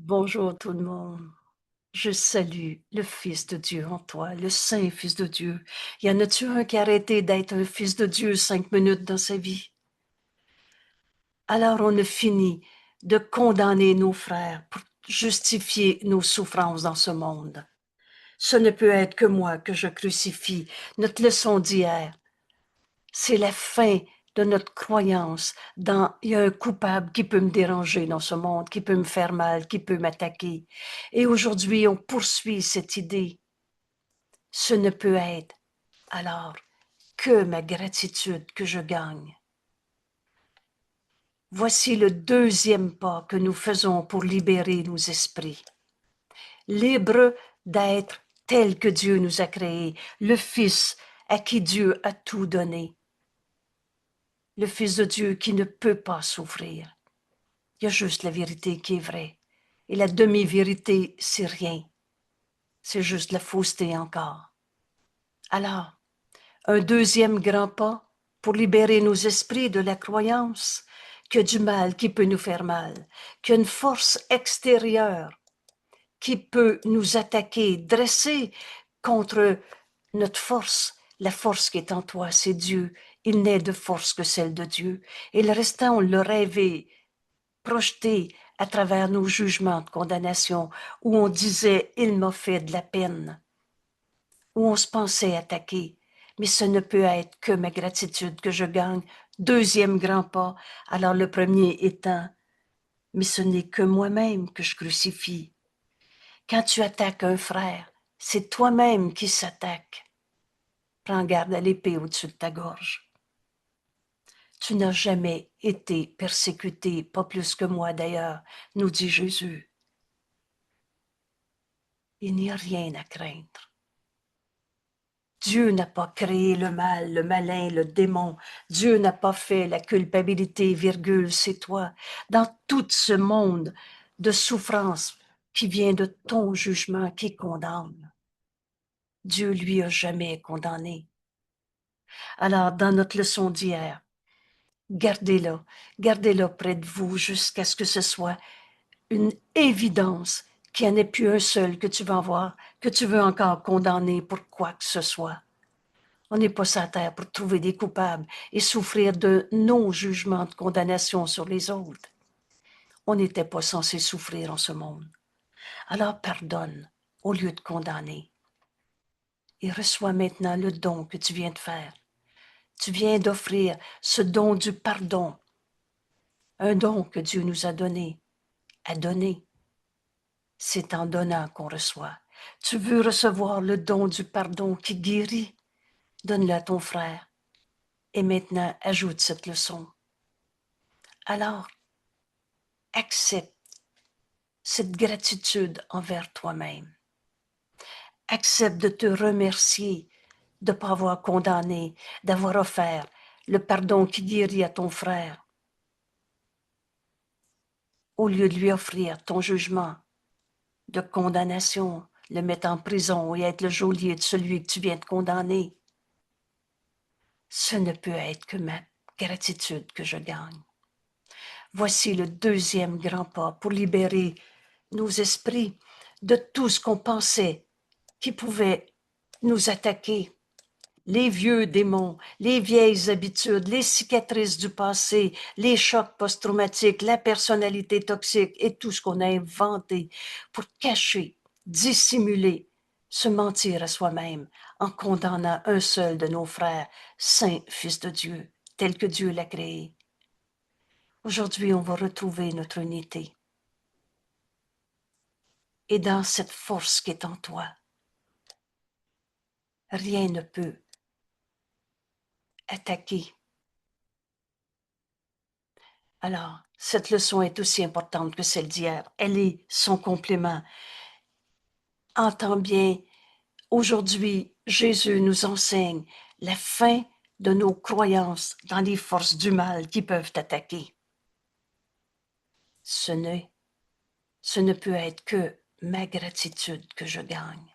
Bonjour tout le monde. Je salue le Fils de Dieu en toi, le Saint Fils de Dieu. Y en a-tu un qui a arrêté d'être un Fils de Dieu 5 minutes dans sa vie? Alors on a fini de condamner nos frères pour justifier nos souffrances dans ce monde. Ce ne peut être que moi que je crucifie. Notre leçon d'hier, c'est la fin de notre croyance dans il y a un coupable qui peut me déranger dans ce monde, qui peut me faire mal, qui peut m'attaquer. Et aujourd'hui, on poursuit cette idée. Ce ne peut être alors que ma gratitude que je gagne. Voici le deuxième pas que nous faisons pour libérer nos esprits. Libres d'être tel que Dieu nous a créés, le Fils à qui Dieu a tout donné, le Fils de Dieu qui ne peut pas souffrir. Il y a juste la vérité qui est vraie. Et la demi-vérité, c'est rien. C'est juste la fausseté encore. Alors, un deuxième grand pas pour libérer nos esprits de la croyance qu'il y a du mal qui peut nous faire mal, qu'il y a une force extérieure qui peut nous attaquer, dresser contre notre force. La force qui est en toi, c'est Dieu. Il n'est de force que celle de Dieu. Et le restant, on l'a rêvé, projeté à travers nos jugements de condamnation, où on disait « il m'a fait de la peine », où on se pensait attaqué. Mais ce ne peut être que ma gratitude que je gagne. Deuxième grand pas, alors le premier étant « mais ce n'est que moi-même que je crucifie ». Quand tu attaques un frère, c'est toi-même qui s'attaque. Prends garde à l'épée au-dessus de ta gorge. Tu n'as jamais été persécuté, pas plus que moi d'ailleurs, nous dit Jésus. Il n'y a rien à craindre. Dieu n'a pas créé le mal, le malin, le démon. Dieu n'a pas fait la culpabilité, virgule, c'est toi. Dans tout ce monde de souffrance qui vient de ton jugement qui condamne, Dieu lui a jamais condamné. Alors, dans notre leçon d'hier, gardez-la près de vous jusqu'à ce que ce soit une évidence qu'il n'y en ait plus un seul que tu vas voir, que tu veux encore condamner pour quoi que ce soit. On n'est pas sur la terre pour trouver des coupables et souffrir de non-jugement de condamnation sur les autres. On n'était pas censé souffrir en ce monde. Alors pardonne au lieu de condamner. Et reçois maintenant le don que tu viens de faire. Tu viens d'offrir ce don du pardon, un don que Dieu nous a donné, à donner. C'est en donnant qu'on reçoit. Tu veux recevoir le don du pardon qui guérit? Donne-le à ton frère. Et maintenant, ajoute cette leçon. Alors, accepte cette gratitude envers toi-même. Accepte de te remercier de ne pas avoir condamné, d'avoir offert le pardon qui guérit à ton frère, au lieu de lui offrir ton jugement de condamnation, le mettre en prison et être le geôlier de celui que tu viens de condamner. Ce ne peut être que ma gratitude que je gagne. Voici le deuxième grand pas pour libérer nos esprits de tout ce qu'on pensait qui pouvait nous attaquer. Les vieux démons, les vieilles habitudes, les cicatrices du passé, les chocs post-traumatiques, la personnalité toxique et tout ce qu'on a inventé pour cacher, dissimuler, se mentir à soi-même en condamnant un seul de nos frères, saint Fils de Dieu, tel que Dieu l'a créé. Aujourd'hui, on va retrouver notre unité. Et dans cette force qui est en toi, rien ne peut attaquer. Alors, cette leçon est aussi importante que celle d'hier. Elle est son complément. Entends bien, aujourd'hui, Jésus nous enseigne la fin de nos croyances dans les forces du mal qui peuvent attaquer. Ce ne peut être que ma gratitude que je gagne.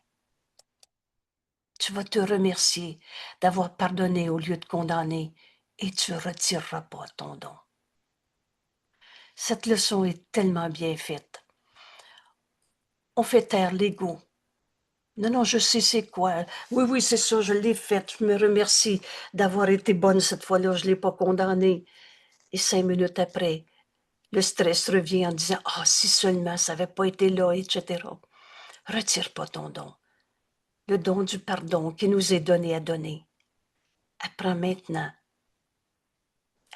Tu vas te remercier d'avoir pardonné au lieu de condamner et tu ne retireras pas ton don. Cette leçon est tellement bien faite. on fait taire l'ego. Non, non, je sais c'est quoi. Oui, oui, c'est ça, je l'ai fait. Je me remercie d'avoir été bonne cette fois-là. Je ne l'ai pas condamnée. Et 5 minutes après, le stress revient en disant « Ah, si seulement ça n'avait pas été là, etc. » Retire pas ton don. Le don du pardon qui nous est donné à donner. Apprends maintenant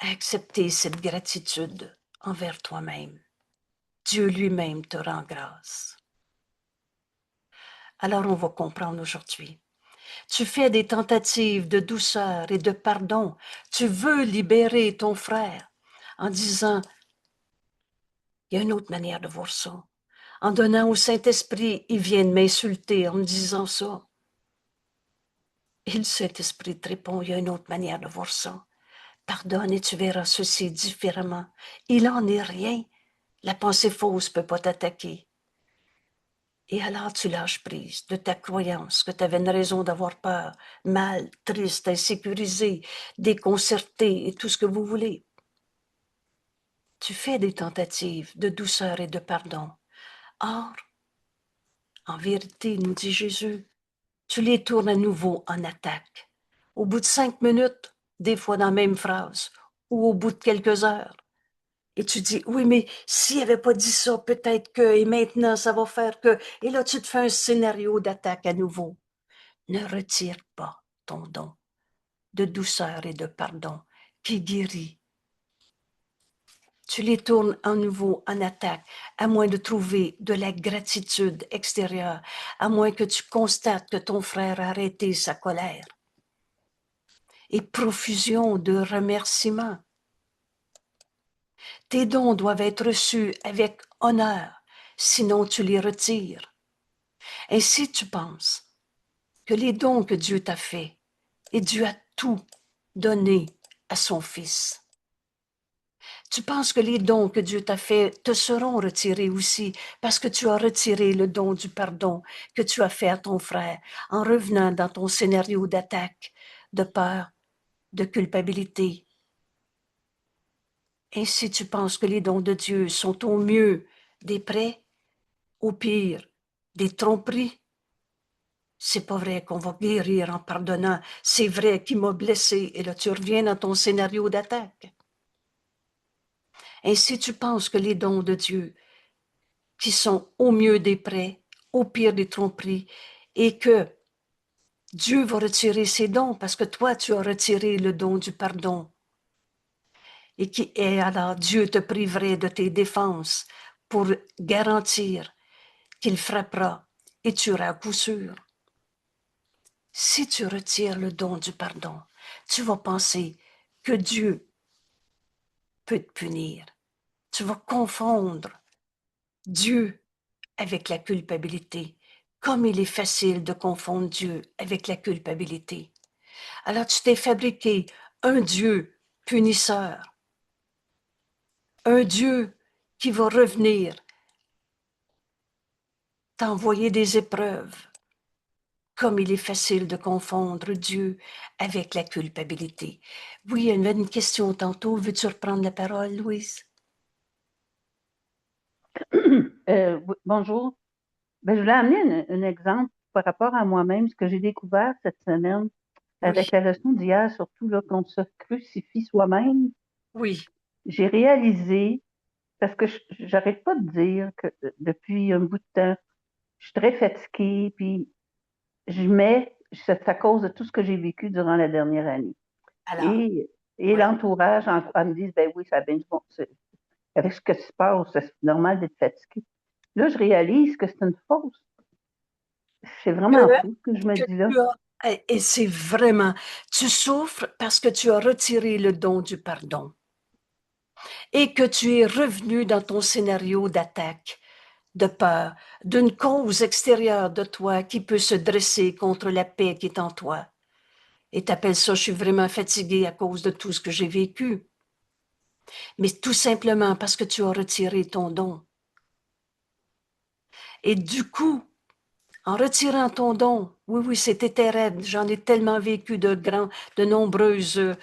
à accepter cette gratitude envers toi-même. Dieu lui-même te rend grâce. Alors on va comprendre aujourd'hui. Tu fais des tentatives de douceur et de pardon. Tu veux libérer ton frère en disant, il y a une autre manière de voir ça. En donnant au Saint-Esprit, il vient de m'insulter en me disant ça. Et le Saint-Esprit te répond, il y a une autre manière de voir ça. Pardonne et tu verras ceci différemment. Il en est rien. La pensée fausse ne peut pas t'attaquer. Et alors tu lâches prise de ta croyance que tu avais une raison d'avoir peur, mal, triste, insécurisé, déconcerté et tout ce que vous voulez. Tu fais des tentatives de douceur et de pardon. Or, en vérité, nous dit Jésus, tu les tournes à nouveau en attaque. Au bout de 5 minutes, des fois dans la même phrase, ou au bout de quelques heures. Et tu dis, oui, mais s'il n'avait pas dit ça, peut-être que, et maintenant, ça va faire que, et là, tu te fais un scénario d'attaque à nouveau. Ne retire pas ton don de douceur et de pardon qui guérit. Tu les tournes à nouveau en attaque, à moins de trouver de la gratitude extérieure, à moins que tu constates que ton frère a arrêté sa colère. Et profusion de remerciements. Tes dons doivent être reçus avec honneur, sinon tu les retires. Ainsi tu penses que les dons que Dieu t'a faits, et Dieu a tout donné à son Fils. Tu penses que les dons que Dieu t'a faits te seront retirés aussi parce que tu as retiré le don du pardon que tu as fait à ton frère en revenant dans ton scénario d'attaque, de peur, de culpabilité. Ainsi tu penses que les dons de Dieu sont au mieux des prêts, au pire des tromperies. C'est pas vrai qu'on va guérir en pardonnant. C'est vrai qu'il m'a blessé et là tu reviens dans ton scénario d'attaque. Ainsi tu penses que les dons de Dieu qui sont au mieux des prêts, au pire des tromperies, et que Dieu va retirer ses dons parce que toi, tu as retiré le don du pardon. Et alors Dieu te priverait de tes défenses pour garantir qu'il frappera et tuera à coup sûr. Si tu retires le don du pardon, tu vas penser que Dieu peut te punir. Tu vas confondre Dieu avec la culpabilité, comme il est facile de confondre Dieu avec la culpabilité. Alors tu t'es fabriqué un Dieu punisseur, un Dieu qui va revenir t'envoyer des épreuves, comme il est facile de confondre Dieu avec la culpabilité. Oui, il y avait une question tantôt. Veux-tu reprendre la parole, Louise? Oui, bonjour. Ben, je voulais amener un exemple par rapport à moi-même, ce que j'ai découvert cette semaine Oui, avec la leçon d'hier, surtout là, qu'on se crucifie soi-même. oui. J'ai réalisé, parce que j'arrête pas de dire que depuis un bout de temps, je suis très fatiguée, puis c'est à cause de tout ce que j'ai vécu durant la dernière année. Alors, Et oui. l'entourage me dit, ben oui, ça a bien du bon. Avec ce que se passe, c'est normal d'être fatigué. Là, je réalise que c'est une fausse. C'est Que, vraiment fou ce que je me que dis là. tu as, et c'est vraiment, tu souffres parce que tu as retiré le don du pardon et que tu es revenu dans ton scénario d'attaque, de peur, d'une cause extérieure de toi qui peut se dresser contre la paix qui est en toi. Et t'appelles ça, je suis vraiment fatiguée à cause de tout ce que j'ai vécu. Mais tout simplement parce que tu as retiré ton don. Et du coup, en retirant ton don, oui, oui, c'était terrible. J'en ai tellement vécu de nombreuses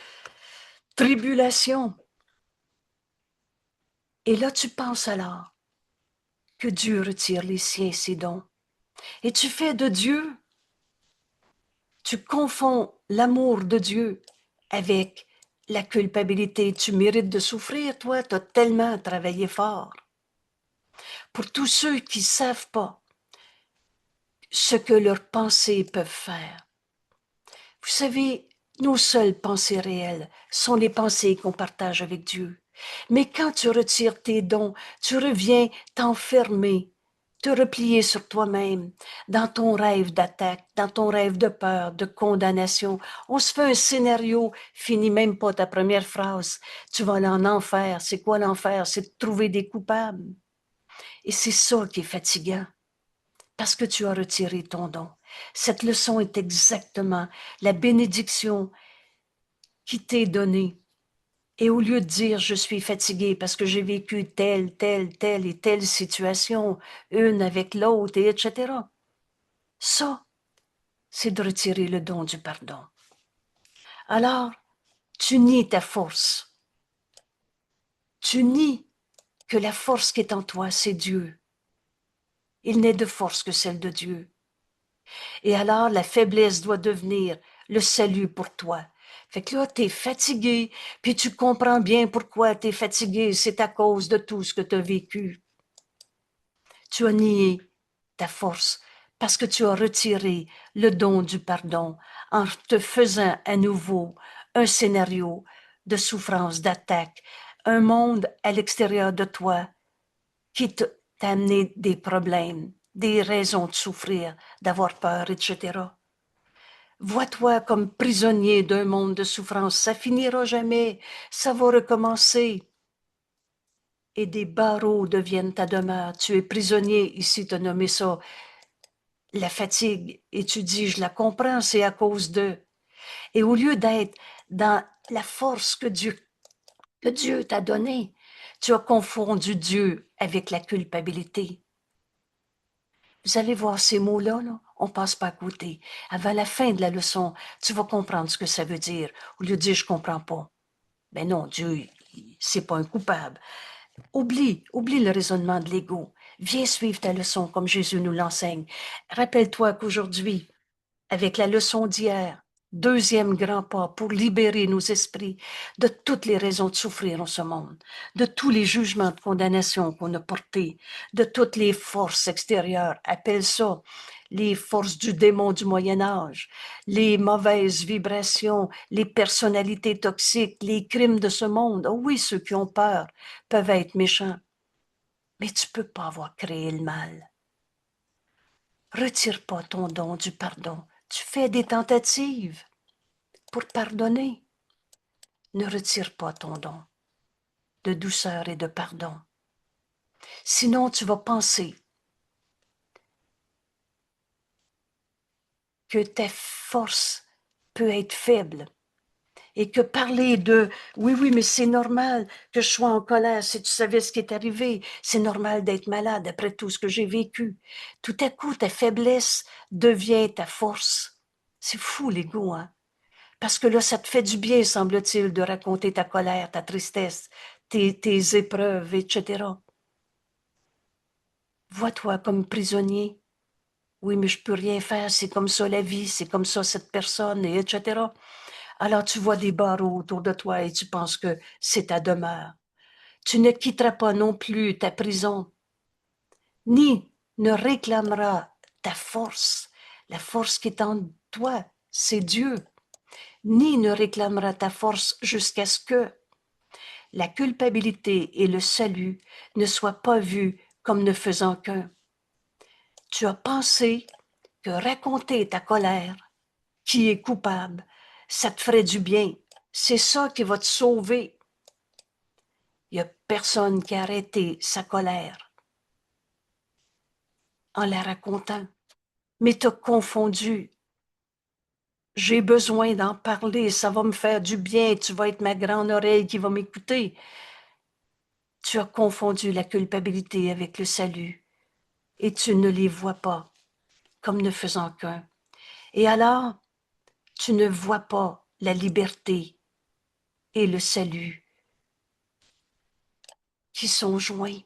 tribulations. Et là, tu penses alors que Dieu retire les siens, ses dons. Et tu fais de Dieu, tu confonds l'amour de Dieu avec la culpabilité. Tu mérites de souffrir, toi, tu as tellement travaillé fort. Pour tous ceux qui ne savent pas ce que leurs pensées peuvent faire. Vous savez, nos seules pensées réelles sont les pensées qu'on partage avec Dieu. Mais quand tu retires tes dons, tu reviens t'enfermer, te replier sur toi-même, dans ton rêve d'attaque, dans ton rêve de peur, de condamnation. On se fait un scénario, finit même pas ta première phrase. Tu vas aller en enfer. C'est quoi l'enfer? C'est de trouver des coupables. Et c'est ça qui est fatigant, parce que tu as retiré ton don. Cette leçon est exactement la bénédiction qui t'est donnée. Et au lieu de dire je suis fatigué parce que j'ai vécu telle et telle situation, une avec l'autre, et etc. Ça, c'est de retirer le don du pardon. Alors, tu nies ta force. Tu nies que la force qui est en toi, c'est Dieu. Il n'est de force que celle de Dieu. Et alors, la faiblesse doit devenir le salut pour toi. Fait que là, t'es fatigué, puis tu comprends bien pourquoi t'es fatigué. C'est à cause de tout ce que t'as vécu. Tu as nié ta force parce que tu as retiré le don du pardon en te faisant à nouveau un scénario de souffrance, d'attaque, un monde à l'extérieur de toi qui t'a amené des problèmes, des raisons de souffrir, d'avoir peur, etc. Vois-toi comme prisonnier d'un monde de souffrance. Ça finira jamais. Ça va recommencer. Et des barreaux deviennent ta demeure. Tu es prisonnier, ici, tu as nommé ça la fatigue. Et tu dis, je la comprends, c'est à cause de. Et au lieu d'être dans la force que Dieu t'a donnée, tu as confondu Dieu avec la culpabilité. Vous allez voir ces mots-là, là, on passe pas à côté. Avant la fin de la leçon, tu vas comprendre ce que ça veut dire. Au lieu de dire, je comprends pas. Ben non, Dieu, c'est pas un coupable. Oublie le raisonnement de l'ego. Viens suivre ta leçon comme Jésus nous l'enseigne. Rappelle-toi qu'aujourd'hui, avec la leçon d'hier, deuxième grand pas pour libérer nos esprits de toutes les raisons de souffrir en ce monde, de tous les jugements de condamnation qu'on a portés, de toutes les forces extérieures, appelle ça les forces du démon du Moyen Âge, les mauvaises vibrations, les personnalités toxiques, les crimes de ce monde. Oh oui, ceux qui ont peur peuvent être méchants, mais tu peux pas avoir créé le mal. Retire pas ton don du pardon. Tu fais des tentatives pour pardonner. Ne retire pas ton don de douceur et de pardon. Sinon, tu vas penser que ta force peut être faible et que parler de oui, oui, mais c'est normal que je sois en colère si tu savais ce qui est arrivé. C'est normal d'être malade après tout ce que j'ai vécu. Tout à coup, ta faiblesse devient ta force. C'est fou, l'ego, hein? Parce que là, ça te fait du bien, semble-t-il, de raconter ta colère, ta tristesse, tes épreuves, etc. Vois-toi comme prisonnier. Oui, mais je peux rien faire, c'est comme ça la vie, c'est comme ça cette personne, et etc. Alors tu vois des barreaux autour de toi et tu penses que c'est ta demeure. Tu ne quitteras pas non plus ta prison, ni ne réclameras ta force. La force qui est en toi, c'est Dieu. Ni ne réclameras ta force jusqu'à ce que la culpabilité et le salut ne soient pas vus comme ne faisant qu'un. Tu as pensé que raconter ta colère, qui est coupable, ça te ferait du bien. C'est ça qui va te sauver. Il n'y a personne qui a arrêté sa colère en la racontant. Mais tu as confondu. J'ai besoin d'en parler, ça va me faire du bien, tu vas être ma grande oreille qui va m'écouter. Tu as confondu la culpabilité avec le salut et tu ne les vois pas comme ne faisant qu'un. Et alors, tu ne vois pas la liberté et le salut qui sont joints.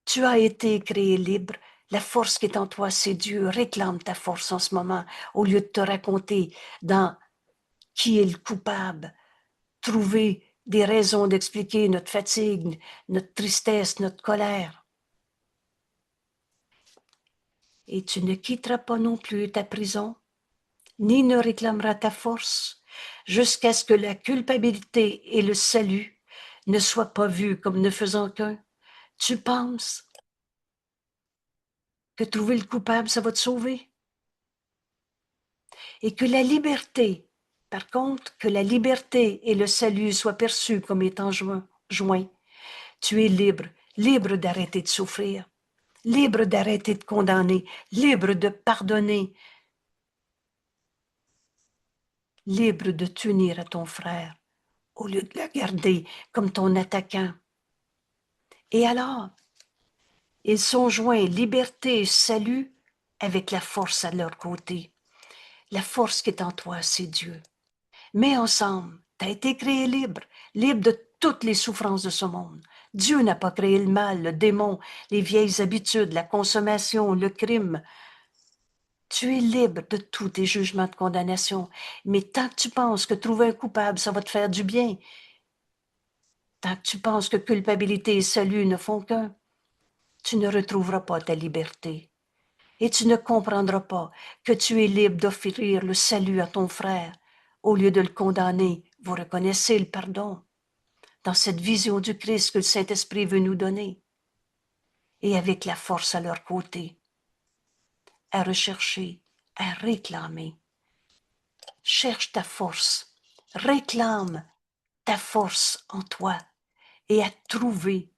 Tu as été créé libre. La force qui est en toi, c'est Dieu. Réclame ta force en ce moment au lieu de te raconter dans qui est le coupable. Trouver des raisons d'expliquer notre fatigue, notre tristesse, notre colère. Et tu ne quitteras pas non plus ta prison, ni ne réclameras ta force, jusqu'à ce que la culpabilité et le salut ne soient pas vus comme ne faisant qu'un. Tu penses que trouver le coupable, ça va te sauver? Et que la liberté, par contre, que la liberté et le salut soient perçus comme étant joints. Tu es libre, libre d'arrêter de souffrir, libre d'arrêter de condamner, libre de pardonner, libre de t'unir à ton frère au lieu de le garder comme ton attaquant. Et alors, ils sont joints liberté et salut avec la force à leur côté. La force qui est en toi, c'est Dieu. Mais ensemble, tu as été créé libre, libre de toutes les souffrances de ce monde. Dieu n'a pas créé le mal, le démon, les vieilles habitudes, la consommation, le crime. Tu es libre de tous tes jugements de condamnation. Mais tant que tu penses que trouver un coupable, ça va te faire du bien, tant que tu penses que culpabilité et salut ne font qu'un, tu ne retrouveras pas ta liberté. Et tu ne comprendras pas que tu es libre d'offrir le salut à ton frère au lieu de le condamner. Vous reconnaissez le pardon dans cette vision du Christ que le Saint-Esprit veut nous donner. Et avec la force à leur côté, à rechercher, à réclamer. Cherche ta force, réclame ta force en toi et à trouver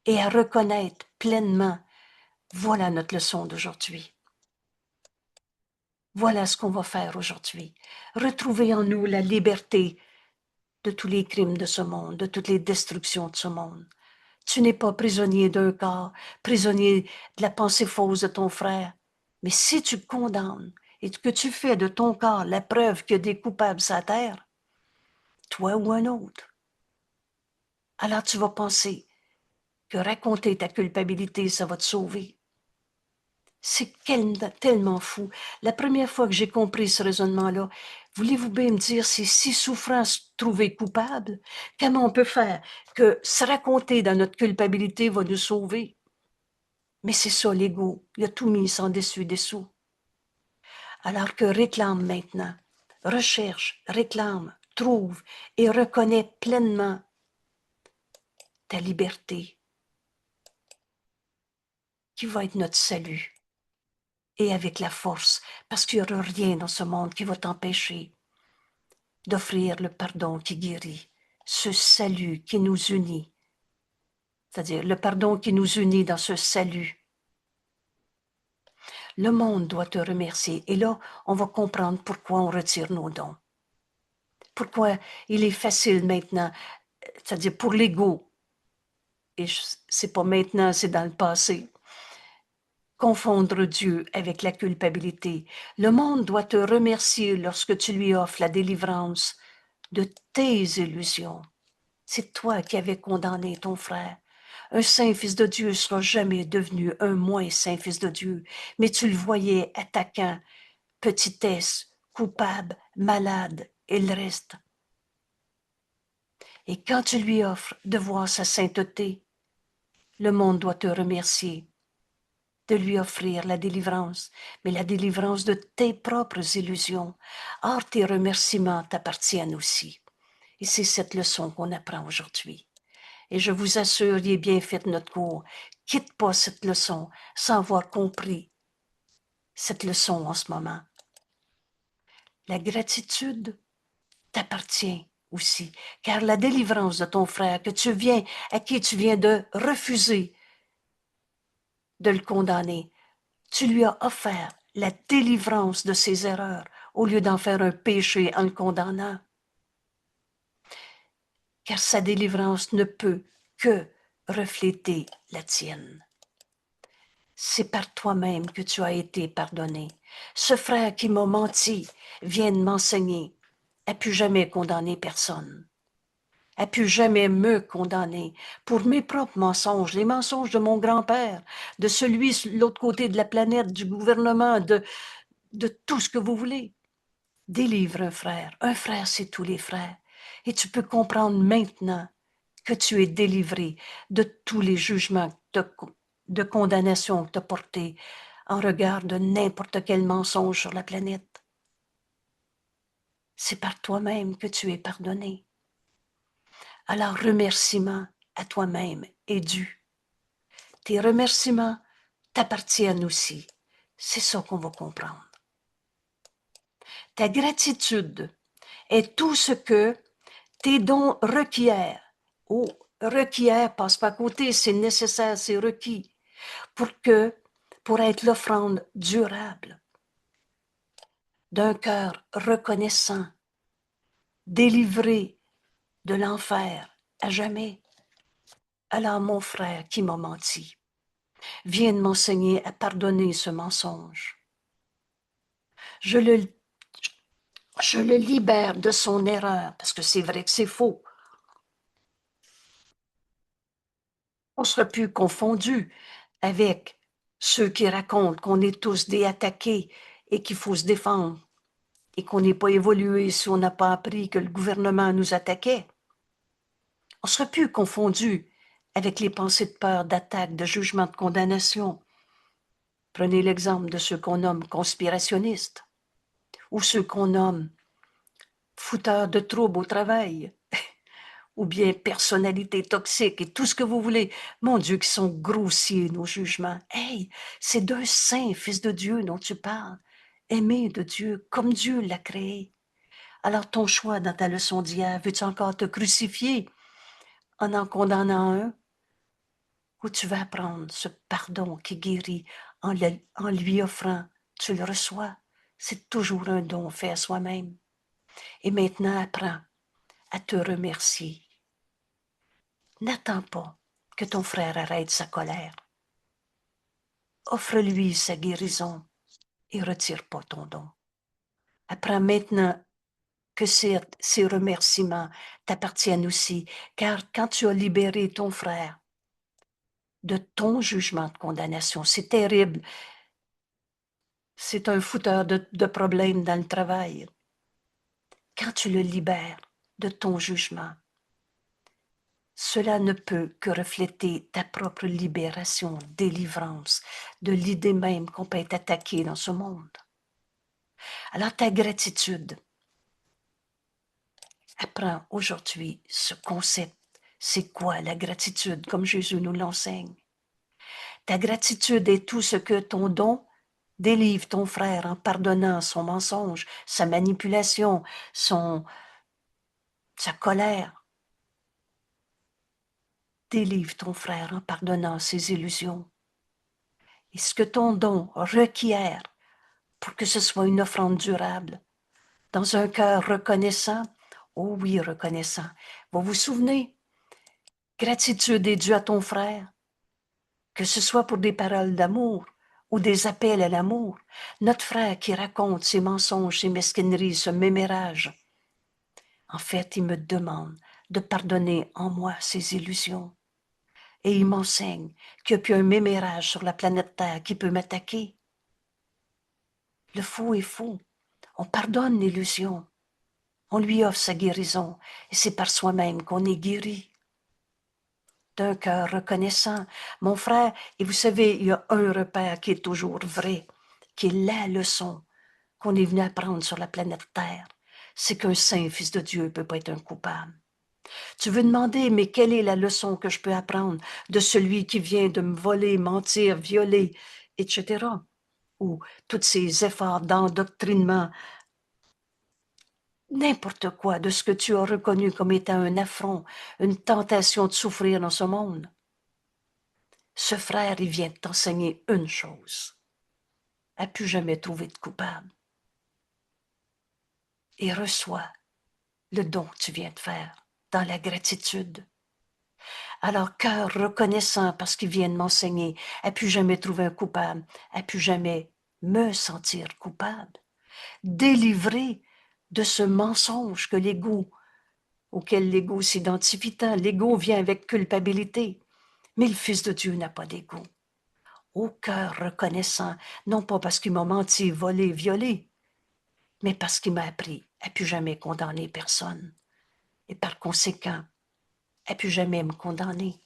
et à reconnaître pleinement. Voilà notre leçon d'aujourd'hui. Voilà ce qu'on va faire aujourd'hui. Retrouver en nous la liberté de tous les crimes de ce monde, de toutes les destructions de ce monde. Tu n'es pas prisonnier d'un corps, prisonnier de la pensée fausse de ton frère. Mais si tu condamnes et que tu fais de ton corps la preuve qu'il y a des coupables sur la terre, toi ou un autre, alors tu vas penser que raconter ta culpabilité, ça va te sauver. C'est tellement fou. La première fois que j'ai compris ce raisonnement-là, voulez-vous bien me dire, c'est si souffrant se trouver coupable? Comment on peut faire que se raconter dans notre culpabilité va nous sauver? Mais c'est ça, l'ego. Il a tout mis sans dessus-dessous. Alors que réclame maintenant, recherche, réclame, trouve et reconnais pleinement ta liberté qui va être notre salut. Et avec la force, parce qu'il n'y aura rien dans ce monde qui va t'empêcher d'offrir le pardon qui guérit, ce salut qui nous unit, c'est-à-dire le pardon qui nous unit dans ce salut. Le monde doit te remercier. Et là, on va comprendre pourquoi on retire nos dons. Pourquoi il est facile maintenant, c'est-à-dire pour l'ego, et c'est pas maintenant, c'est dans le passé, confondre Dieu avec la culpabilité. Le monde doit te remercier lorsque tu lui offres la délivrance de tes illusions. C'est toi qui avais condamné ton frère. Un saint fils de Dieu ne sera jamais devenu un moins saint fils de Dieu, mais tu le voyais attaquant, petitesse, coupable, malade, et le reste. Et quand tu lui offres de voir sa sainteté, le monde doit te remercier de lui offrir la délivrance, mais la délivrance de tes propres illusions. Or, tes remerciements t'appartiennent aussi. Et c'est cette leçon qu'on apprend aujourd'hui. Et je vous assure, il est bien fait notre cours. Quitte pas cette leçon sans avoir compris cette leçon en ce moment. La gratitude t'appartient aussi, car la délivrance de ton frère à qui tu viens de refuser de le condamner, tu lui as offert la délivrance de ses erreurs au lieu d'en faire un péché en le condamnant. Car sa délivrance ne peut que refléter la tienne. C'est par toi-même que tu as été pardonné. Ce frère qui m'a menti vient de m'enseigner à plus jamais condamner personne. à plus jamais me condamner pour mes propres mensonges, les mensonges de mon grand-père, de celui de l'autre côté de la planète, du gouvernement, de tout ce que vous voulez. Délivre un frère. Un frère, c'est tous les frères. Et tu peux comprendre maintenant que tu es délivré de tous les jugements de condamnation que tu as portés en regard de n'importe quel mensonge sur la planète. C'est par toi-même que tu es pardonné. Alors, remerciement à toi-même est dû. Tes remerciements t'appartiennent aussi. C'est ça qu'on va comprendre. Ta gratitude est tout ce que tes dons requièrent. Oh, requiert, passe pas à côté, c'est nécessaire, c'est requis pour être l'offrande durable d'un cœur reconnaissant, délivré de l'enfer à jamais. Alors mon frère qui m'a menti, vient de m'enseigner à pardonner ce mensonge. Je le libère de son erreur, parce que c'est vrai que c'est faux. On sera plus confondu avec ceux qui racontent qu'on est tous des attaqués et qu'il faut se défendre et qu'on n'est pas évolué si on n'a pas appris que le gouvernement nous attaquait. On sera plus confondu avec les pensées de peur, d'attaque, de jugement, de condamnation. Prenez l'exemple de ceux qu'on nomme conspirationnistes ou ceux qu'on nomme fouteurs de troubles au travail, ou bien personnalité toxique et tout ce que vous voulez. Mon Dieu, qui sont grossiers nos jugements. Hey, c'est d'un saint Fils de Dieu dont tu parles, aimé de Dieu, comme Dieu l'a créé. Alors ton choix dans ta leçon d'hier, veux-tu encore te crucifier en condamnant un, ou tu vas apprendre ce pardon qui guérit en lui offrant, tu le reçois. C'est toujours un don fait à soi-même. Et maintenant, apprends à te remercier. N'attends pas que ton frère arrête sa colère. Offre-lui sa guérison et retire pas ton don. Apprends maintenant que ces remerciements t'appartiennent aussi, car quand tu as libéré ton frère de ton jugement de condamnation, c'est terrible, c'est un fouteur de problèmes dans le travail. Quand tu le libères de ton jugement, cela ne peut que refléter ta propre libération, délivrance de l'idée même qu'on peut être attaqué dans ce monde. Alors ta gratitude, apprends aujourd'hui ce concept. C'est quoi la gratitude, comme Jésus nous l'enseigne? Ta gratitude est tout ce que ton don délivre ton frère en pardonnant son mensonge, sa manipulation, sa colère. Délivre ton frère en pardonnant ses illusions. Et ce que ton don requiert pour que ce soit une offrande durable, dans un cœur reconnaissant, oh oui, reconnaissant. Vous vous souvenez, gratitude est due à ton frère, que ce soit pour des paroles d'amour ou des appels à l'amour. Notre frère qui raconte ses mensonges, ses mesquineries, ce mémérage, en fait, il me demande de pardonner en moi ses illusions. Et il m'enseigne qu'il n'y a plus un mémérage sur la planète Terre qui peut m'attaquer. Le faux est faux. On pardonne l'illusion. On lui offre sa guérison. Et c'est par soi-même qu'on est guéri. D'un cœur reconnaissant. Mon frère, et vous savez, il y a un repère qui est toujours vrai, qui est la leçon qu'on est venu apprendre sur la planète Terre. C'est qu'un saint Fils de Dieu ne peut pas être un coupable. Tu veux demander, mais quelle est la leçon que je peux apprendre de celui qui vient de me voler, mentir, violer, etc. Ou tous ces efforts d'endoctrinement, n'importe quoi de ce que tu as reconnu comme étant un affront, une tentation de souffrir dans ce monde. Ce frère, il vient de t'enseigner une chose, à plus jamais trouver de coupable. Et reçois le don que tu viens de faire dans la gratitude. Alors, cœur reconnaissant parce qu'il vient de m'enseigner, à plus jamais trouver un coupable, à plus jamais me sentir coupable, délivré de ce mensonge que l'ego auquel l'ego s'identifie tant. L'ego vient avec culpabilité, mais le Fils de Dieu n'a pas d'ego. Au cœur reconnaissant, non pas parce qu'il m'a menti, volé, violé, mais parce qu'il m'a appris à plus jamais condamner personne. Et par conséquent, à plus jamais me condamner.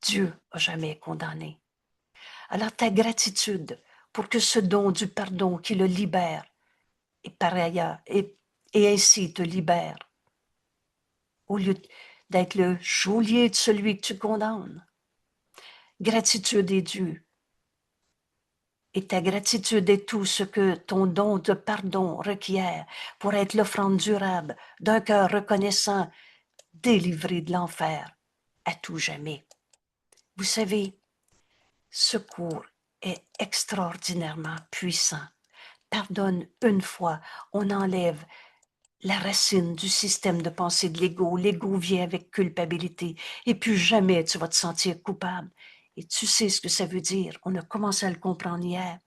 Dieu n'a jamais condamné. Alors ta gratitude pour que ce don du pardon qui le libère, et par ailleurs, et ainsi te libère, au lieu d'être le geôlier de celui que tu condamnes. Gratitude est Dieu. Et ta gratitude est tout ce que ton don de pardon requiert pour être l'offrande durable d'un cœur reconnaissant, délivré de l'enfer à tout jamais. Vous savez, ce cours est extraordinairement puissant. Pardonne une fois, on enlève la racine du système de pensée de l'ego. L'ego vient avec culpabilité et plus jamais tu vas te sentir coupable. Et tu sais ce que ça veut dire. On a commencé à le comprendre hier.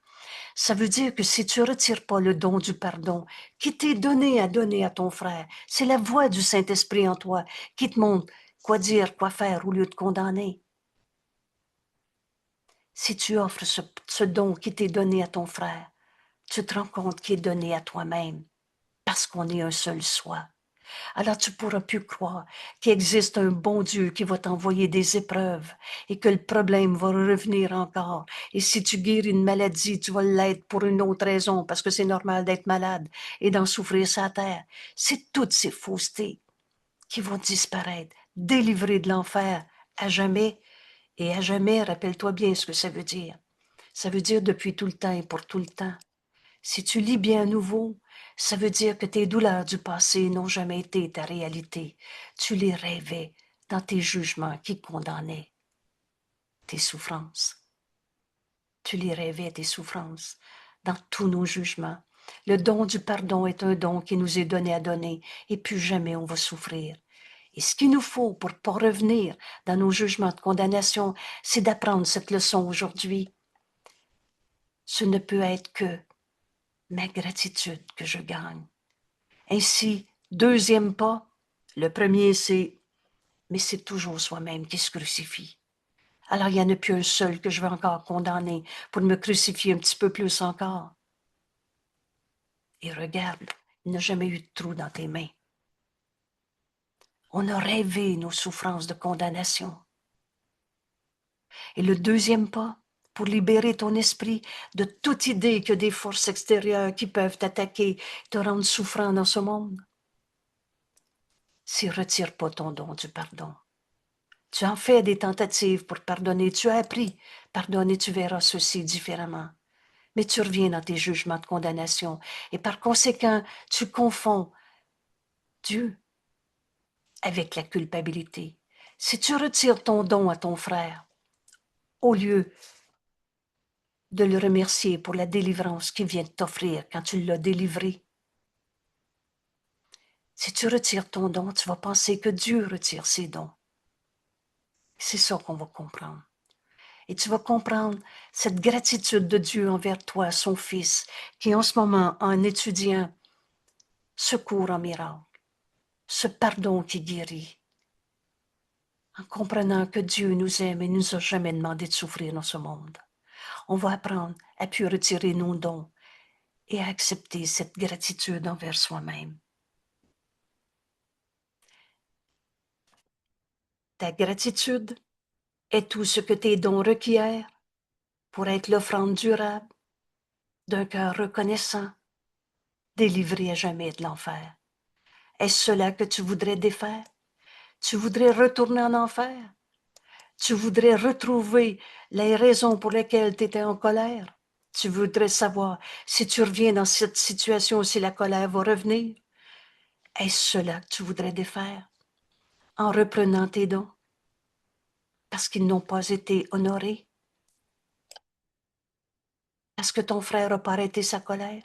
Ça veut dire que si tu ne retires pas le don du pardon qui t'est donné à donner à ton frère, c'est la voix du Saint-Esprit en toi qui te montre quoi dire, quoi faire au lieu de condamner. Si tu offres ce don qui t'est donné à ton frère, tu te rends compte qu'il est donné à toi-même parce qu'on est un seul soi. Alors tu pourras plus croire qu'il existe un bon Dieu qui va t'envoyer des épreuves et que le problème va revenir encore. Et si tu guéris une maladie, tu vas l'être pour une autre raison, parce que c'est normal d'être malade et d'en souffrir sur la terre. C'est toutes ces faussetés qui vont disparaître, délivrées de l'enfer à jamais. Et à jamais, rappelle-toi bien ce que ça veut dire. Ça veut dire depuis tout le temps et pour tout le temps. Si tu lis bien à nouveau, ça veut dire que tes douleurs du passé n'ont jamais été ta réalité. Tu les rêvais dans tes jugements qui condamnaient tes souffrances. Tu les rêvais, tes souffrances, dans tous nos jugements. Le don du pardon est un don qui nous est donné à donner, et plus jamais on va souffrir. Et ce qu'il nous faut pour ne pas revenir dans nos jugements de condamnation, c'est d'apprendre cette leçon aujourd'hui. Ce ne peut être que ma gratitude que je gagne. Ainsi, deuxième pas, le premier c'est, mais c'est toujours soi-même qui se crucifie. Alors il n'y en a plus un seul que je veux encore condamner pour me crucifier un petit peu plus encore. Et regarde, il n'y a jamais eu de trou dans tes mains. On a rêvé nos souffrances de condamnation. Et le deuxième pas, pour libérer ton esprit de toute idée que des forces extérieures qui peuvent t'attaquer, te rendre souffrant dans ce monde, c'est retire pas ton don du pardon. Tu en fais des tentatives pour pardonner, tu as appris, pardonne et tu verras ceci différemment. Mais tu reviens dans tes jugements de condamnation et par conséquent, tu confonds Dieu avec la culpabilité. Si tu retires ton don à ton frère, au lieu de le remercier pour la délivrance qu'il vient de t'offrir quand tu l'as délivré, si tu retires ton don, tu vas penser que Dieu retire ses dons. C'est ça qu'on va comprendre. Et tu vas comprendre cette gratitude de Dieu envers toi, son Fils, qui en ce moment, en étudiant, secourt en miracle, ce pardon qui guérit, en comprenant que Dieu nous aime et ne nous a jamais demandé de souffrir dans ce monde. On va apprendre à pu retirer nos dons et à accepter cette gratitude envers soi-même. Ta gratitude est tout ce que tes dons requièrent pour être l'offrande durable d'un cœur reconnaissant, délivré à jamais de l'enfer. Est-ce cela que tu voudrais défaire? Tu voudrais retourner en enfer? Tu voudrais retrouver les raisons pour lesquelles tu étais en colère? Tu voudrais savoir si tu reviens dans cette situation, si la colère va revenir? Est-ce cela que tu voudrais défaire? En reprenant tes dons? Parce qu'ils n'ont pas été honorés? Parce que ton frère n'a pas arrêté sa colère?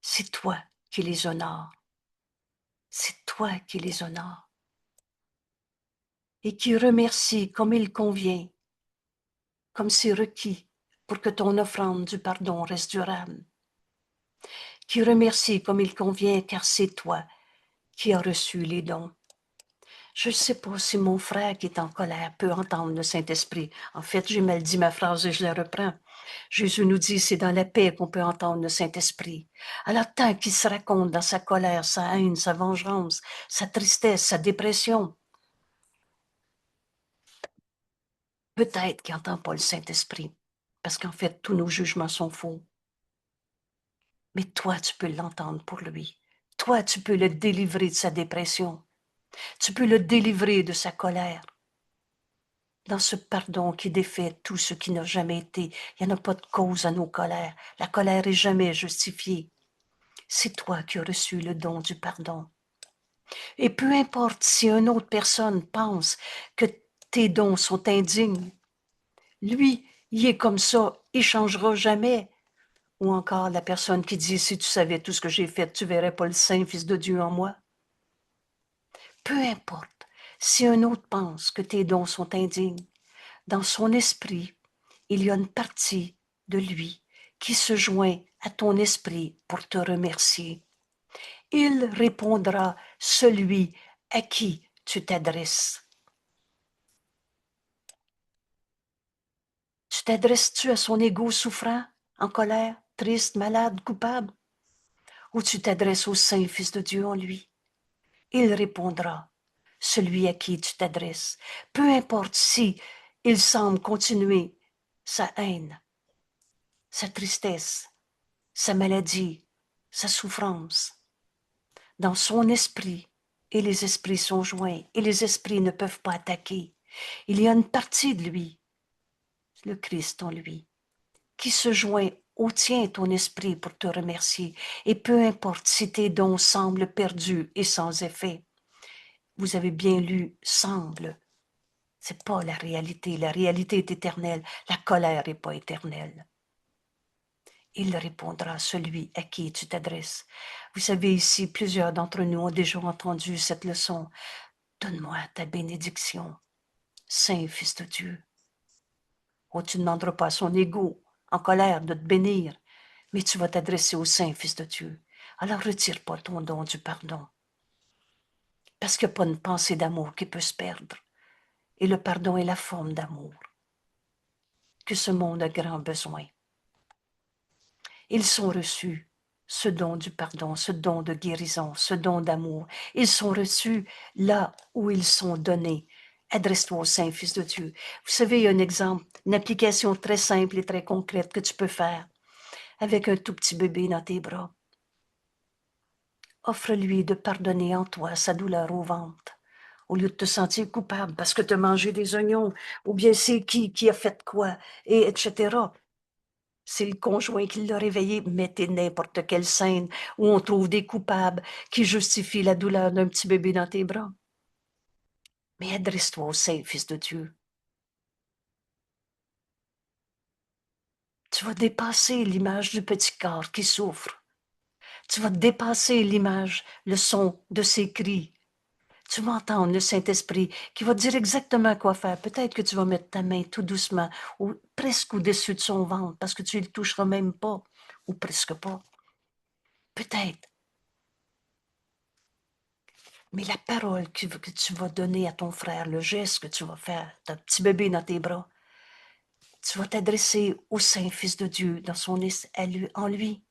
C'est toi qui les honores. C'est toi qui les honores. Et qui remercie comme il convient, comme c'est requis pour que ton offrande du pardon reste durable. qui remercie comme il convient, car c'est toi qui as reçu les dons. Je ne sais pas si mon frère qui est en colère peut entendre le Saint-Esprit. En fait, j'ai mal dit ma phrase et je la reprends. Jésus nous dit, c'est dans la paix qu'on peut entendre le Saint-Esprit. Alors, tant qu'il se raconte dans sa colère, sa haine, sa vengeance, sa tristesse, sa dépression, peut-être qu'il n'entend pas le Saint-Esprit, parce qu'en fait, tous nos jugements sont faux. Mais toi, tu peux l'entendre pour lui. Toi, tu peux le délivrer de sa dépression. Tu peux le délivrer de sa colère. Dans ce pardon qui défait tout ce qui n'a jamais été. Il n'y en a pas de cause à nos colères. La colère est jamais justifiée. C'est toi qui as reçu le don du pardon. Et peu importe si une autre personne pense que tes dons sont indignes, lui, il est comme ça, il ne changera jamais. Ou encore la personne qui dit, si tu savais tout ce que j'ai fait, tu ne verrais pas le Saint Fils de Dieu en moi. Peu importe si un autre pense que tes dons sont indignes, dans son esprit, il y a une partie de lui qui se joint à ton esprit pour te remercier. Il répondra celui à qui tu t'adresses. Tu t'adresses-tu à son ego souffrant, en colère, triste, malade, coupable? Ou tu t'adresses au Saint Fils de Dieu en lui? Il répondra, celui à qui tu t'adresses. Peu importe si il semble continuer sa haine, sa tristesse, sa maladie, sa souffrance. Dans son esprit, et les esprits sont joints, et les esprits ne peuvent pas attaquer. Il y a une partie de lui, le Christ en lui, qui se joint au tien, ton esprit, pour te remercier. Et peu importe si tes dons semblent perdus et sans effet. Vous avez bien lu « semble ». C'est pas la réalité. La réalité est éternelle. La colère n'est pas éternelle. Il répondra, celui à qui tu t'adresses. Vous savez, ici, plusieurs d'entre nous ont déjà entendu cette leçon. Donne-moi ta bénédiction, Saint Fils de Dieu. Oh, tu ne demanderas pas à son ego, en colère, de te bénir, mais tu vas t'adresser au Saint Fils de Dieu. Alors retire pas ton don du pardon. Parce qu'il n'y a pas une pensée d'amour qui peut se perdre. Et le pardon est la forme d'amour que ce monde a grand besoin. Ils sont reçus, ce don du pardon, ce don de guérison, ce don d'amour. Ils sont reçus là où ils sont donnés. Adresse-toi au Saint-Fils de Dieu. Vous savez, il y a un exemple, une application très simple et très concrète que tu peux faire avec un tout petit bébé dans tes bras. Offre-lui de pardonner en toi sa douleur au ventre, au lieu de te sentir coupable parce que tu as mangé des oignons, ou bien c'est qui a fait quoi, et etc. C'est le conjoint qui l'a réveillé. Mettez n'importe quelle scène où on trouve des coupables qui justifient la douleur d'un petit bébé dans tes bras. Mais adresse-toi au Saint-Fils de Dieu. Tu vas dépasser l'image du petit corps qui souffre. Tu vas dépasser l'image, le son de ses cris. Tu vas entendre le Saint-Esprit qui va te dire exactement quoi faire. Peut-être que tu vas mettre ta main tout doucement, ou presque au-dessus de son ventre, parce que tu ne le toucheras même pas, ou presque pas. Peut-être. Mais la parole que tu vas donner à ton frère, le geste que tu vas faire, ton petit bébé dans tes bras, tu vas t'adresser au Saint-Fils de Dieu dans en lui.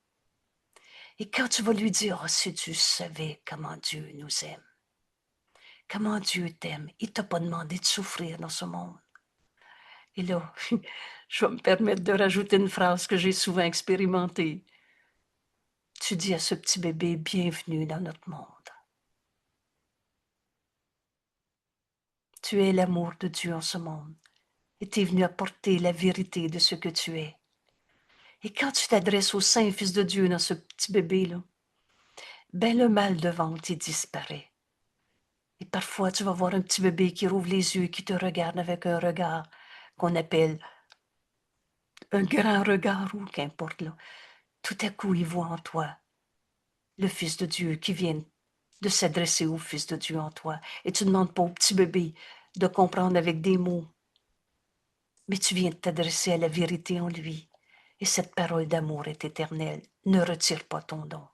Et quand tu vas lui dire, oh, si tu savais comment Dieu nous aime, comment Dieu t'aime, il ne t'a pas demandé de souffrir dans ce monde. Et là, je vais me permettre de rajouter une phrase que j'ai souvent expérimentée. Tu dis à ce petit bébé, bienvenue dans notre monde. Tu es l'amour de Dieu en ce monde. Et tu es venu apporter la vérité de ce que tu es. Et quand tu t'adresses au Saint-Fils de Dieu dans ce petit bébé-là, ben le mal de ventre, il disparaît. Et parfois, tu vas voir un petit bébé qui rouvre les yeux, qui te regarde avec un regard qu'on appelle un grand regard ou qu'importe là. Tout à coup, il voit en toi le Fils de Dieu qui vient de s'adresser au Fils de Dieu en toi. Et tu ne demandes pas au petit bébé de comprendre avec des mots, mais tu viens de t'adresser à la vérité en lui. Et cette parole d'amour est éternelle. ne retire pas ton don.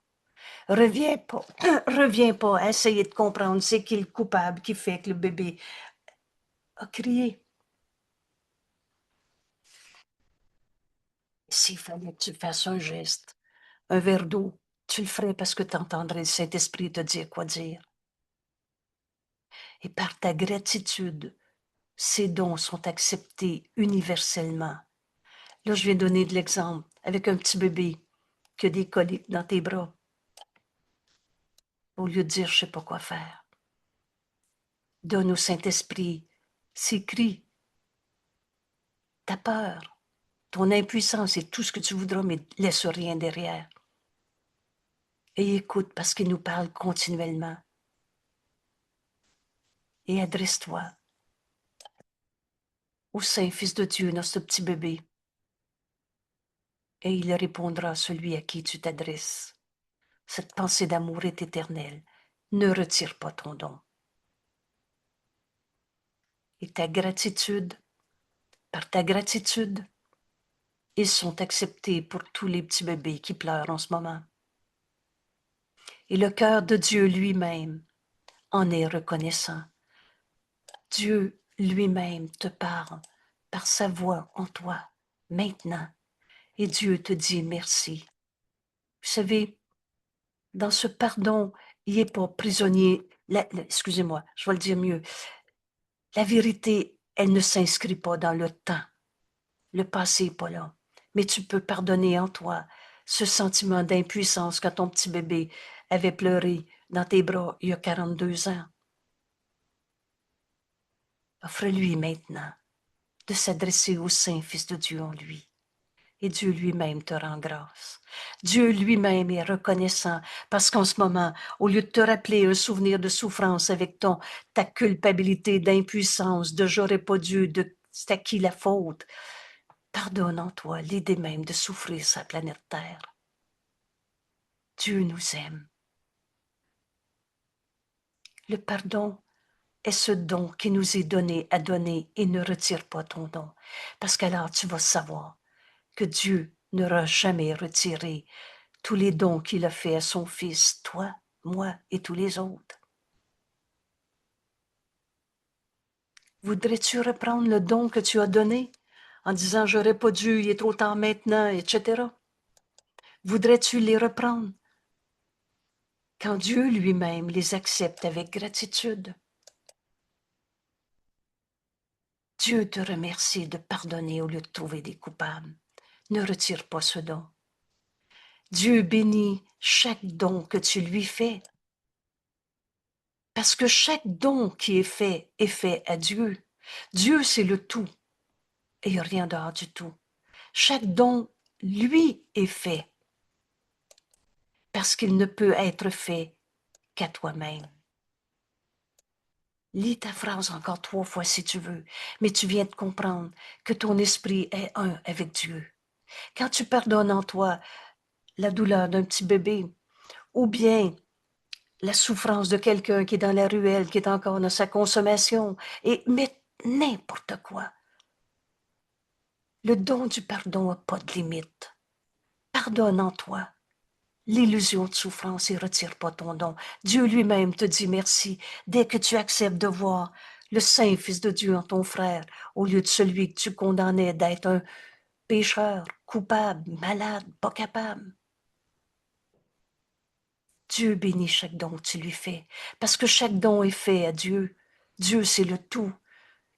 Reviens pas, reviens pas à essayer de comprendre c'est qui le coupable qui fait que le bébé a crié. S'il fallait que tu fasses un geste, un verre d'eau, tu le ferais parce que tu entendrais le Saint-Esprit te dire quoi dire. Et par ta gratitude, ces dons sont acceptés universellement. Là, je viens donner de l'exemple avec un petit bébé qui a des coliques dans tes bras. Au lieu de dire, je sais pas quoi faire. Donne au Saint-Esprit ses cris, ta peur, ton impuissance et tout ce que tu voudras, mais laisse rien derrière. Et écoute parce qu'il nous parle continuellement. Et adresse-toi au Saint-Fils de Dieu dans ce petit bébé. Et il répondra à celui à qui tu t'adresses. Cette pensée d'amour est éternelle. Ne retire pas ton don. Et ta gratitude, par ta gratitude, ils sont acceptés pour tous les petits bébés qui pleurent en ce moment. Et le cœur de Dieu lui-même en est reconnaissant. Dieu lui-même te parle par sa voix en toi, maintenant. Et Dieu te dit merci. Vous savez, dans ce pardon, il n'est pas prisonnier. Excusez-moi, je vais le dire mieux. La vérité, elle ne s'inscrit pas dans le temps. Le passé n'est pas là. Mais tu peux pardonner en toi ce sentiment d'impuissance quand ton petit bébé avait pleuré dans tes bras il y a 42 ans. Offre-lui maintenant de s'adresser au Saint-Fils de Dieu en lui. Et Dieu lui-même te rend grâce. Dieu lui-même est reconnaissant parce qu'en ce moment, au lieu de te rappeler un souvenir de souffrance avec ta culpabilité d'impuissance, de j'aurais pas dû, de c'est à qui la faute, pardonne en toi l'idée même de souffrir sa planète Terre. Dieu nous aime. Le pardon est ce don qui nous est donné à donner et ne retire pas ton don. Parce qu'alors tu vas savoir que Dieu n'aura jamais retiré tous les dons qu'il a fait à son Fils, toi, moi et tous les autres. Voudrais-tu reprendre le don que tu as donné en disant j'aurais pas dû, il est trop tard maintenant, etc. Voudrais-tu les reprendre quand Dieu lui-même les accepte avec gratitude? Dieu te remercie de pardonner au lieu de trouver des coupables. Ne retire pas ce don. Dieu bénit chaque don que tu lui fais. Parce que chaque don qui est fait à Dieu. Dieu, c'est le tout. Et il n'y a rien dehors du tout. Chaque don, lui, est fait. Parce qu'il ne peut être fait qu'à toi-même. Lis ta phrase encore 3 fois si tu veux, mais tu viens de comprendre que ton esprit est un avec Dieu. Quand tu pardonnes en toi la douleur d'un petit bébé, ou bien la souffrance de quelqu'un qui est dans la ruelle, qui est encore dans sa consommation, mais n'importe quoi. Le don du pardon n'a pas de limite. Pardonne en toi l'illusion de souffrance et retire pas ton don. Dieu lui-même te dit merci dès que tu acceptes de voir le Saint Fils de Dieu en ton frère, au lieu de celui que tu condamnais d'être un pécheur, coupable, malade, pas capable. Dieu bénit chaque don que tu lui fais, parce que chaque don est fait à Dieu. Dieu, c'est le tout.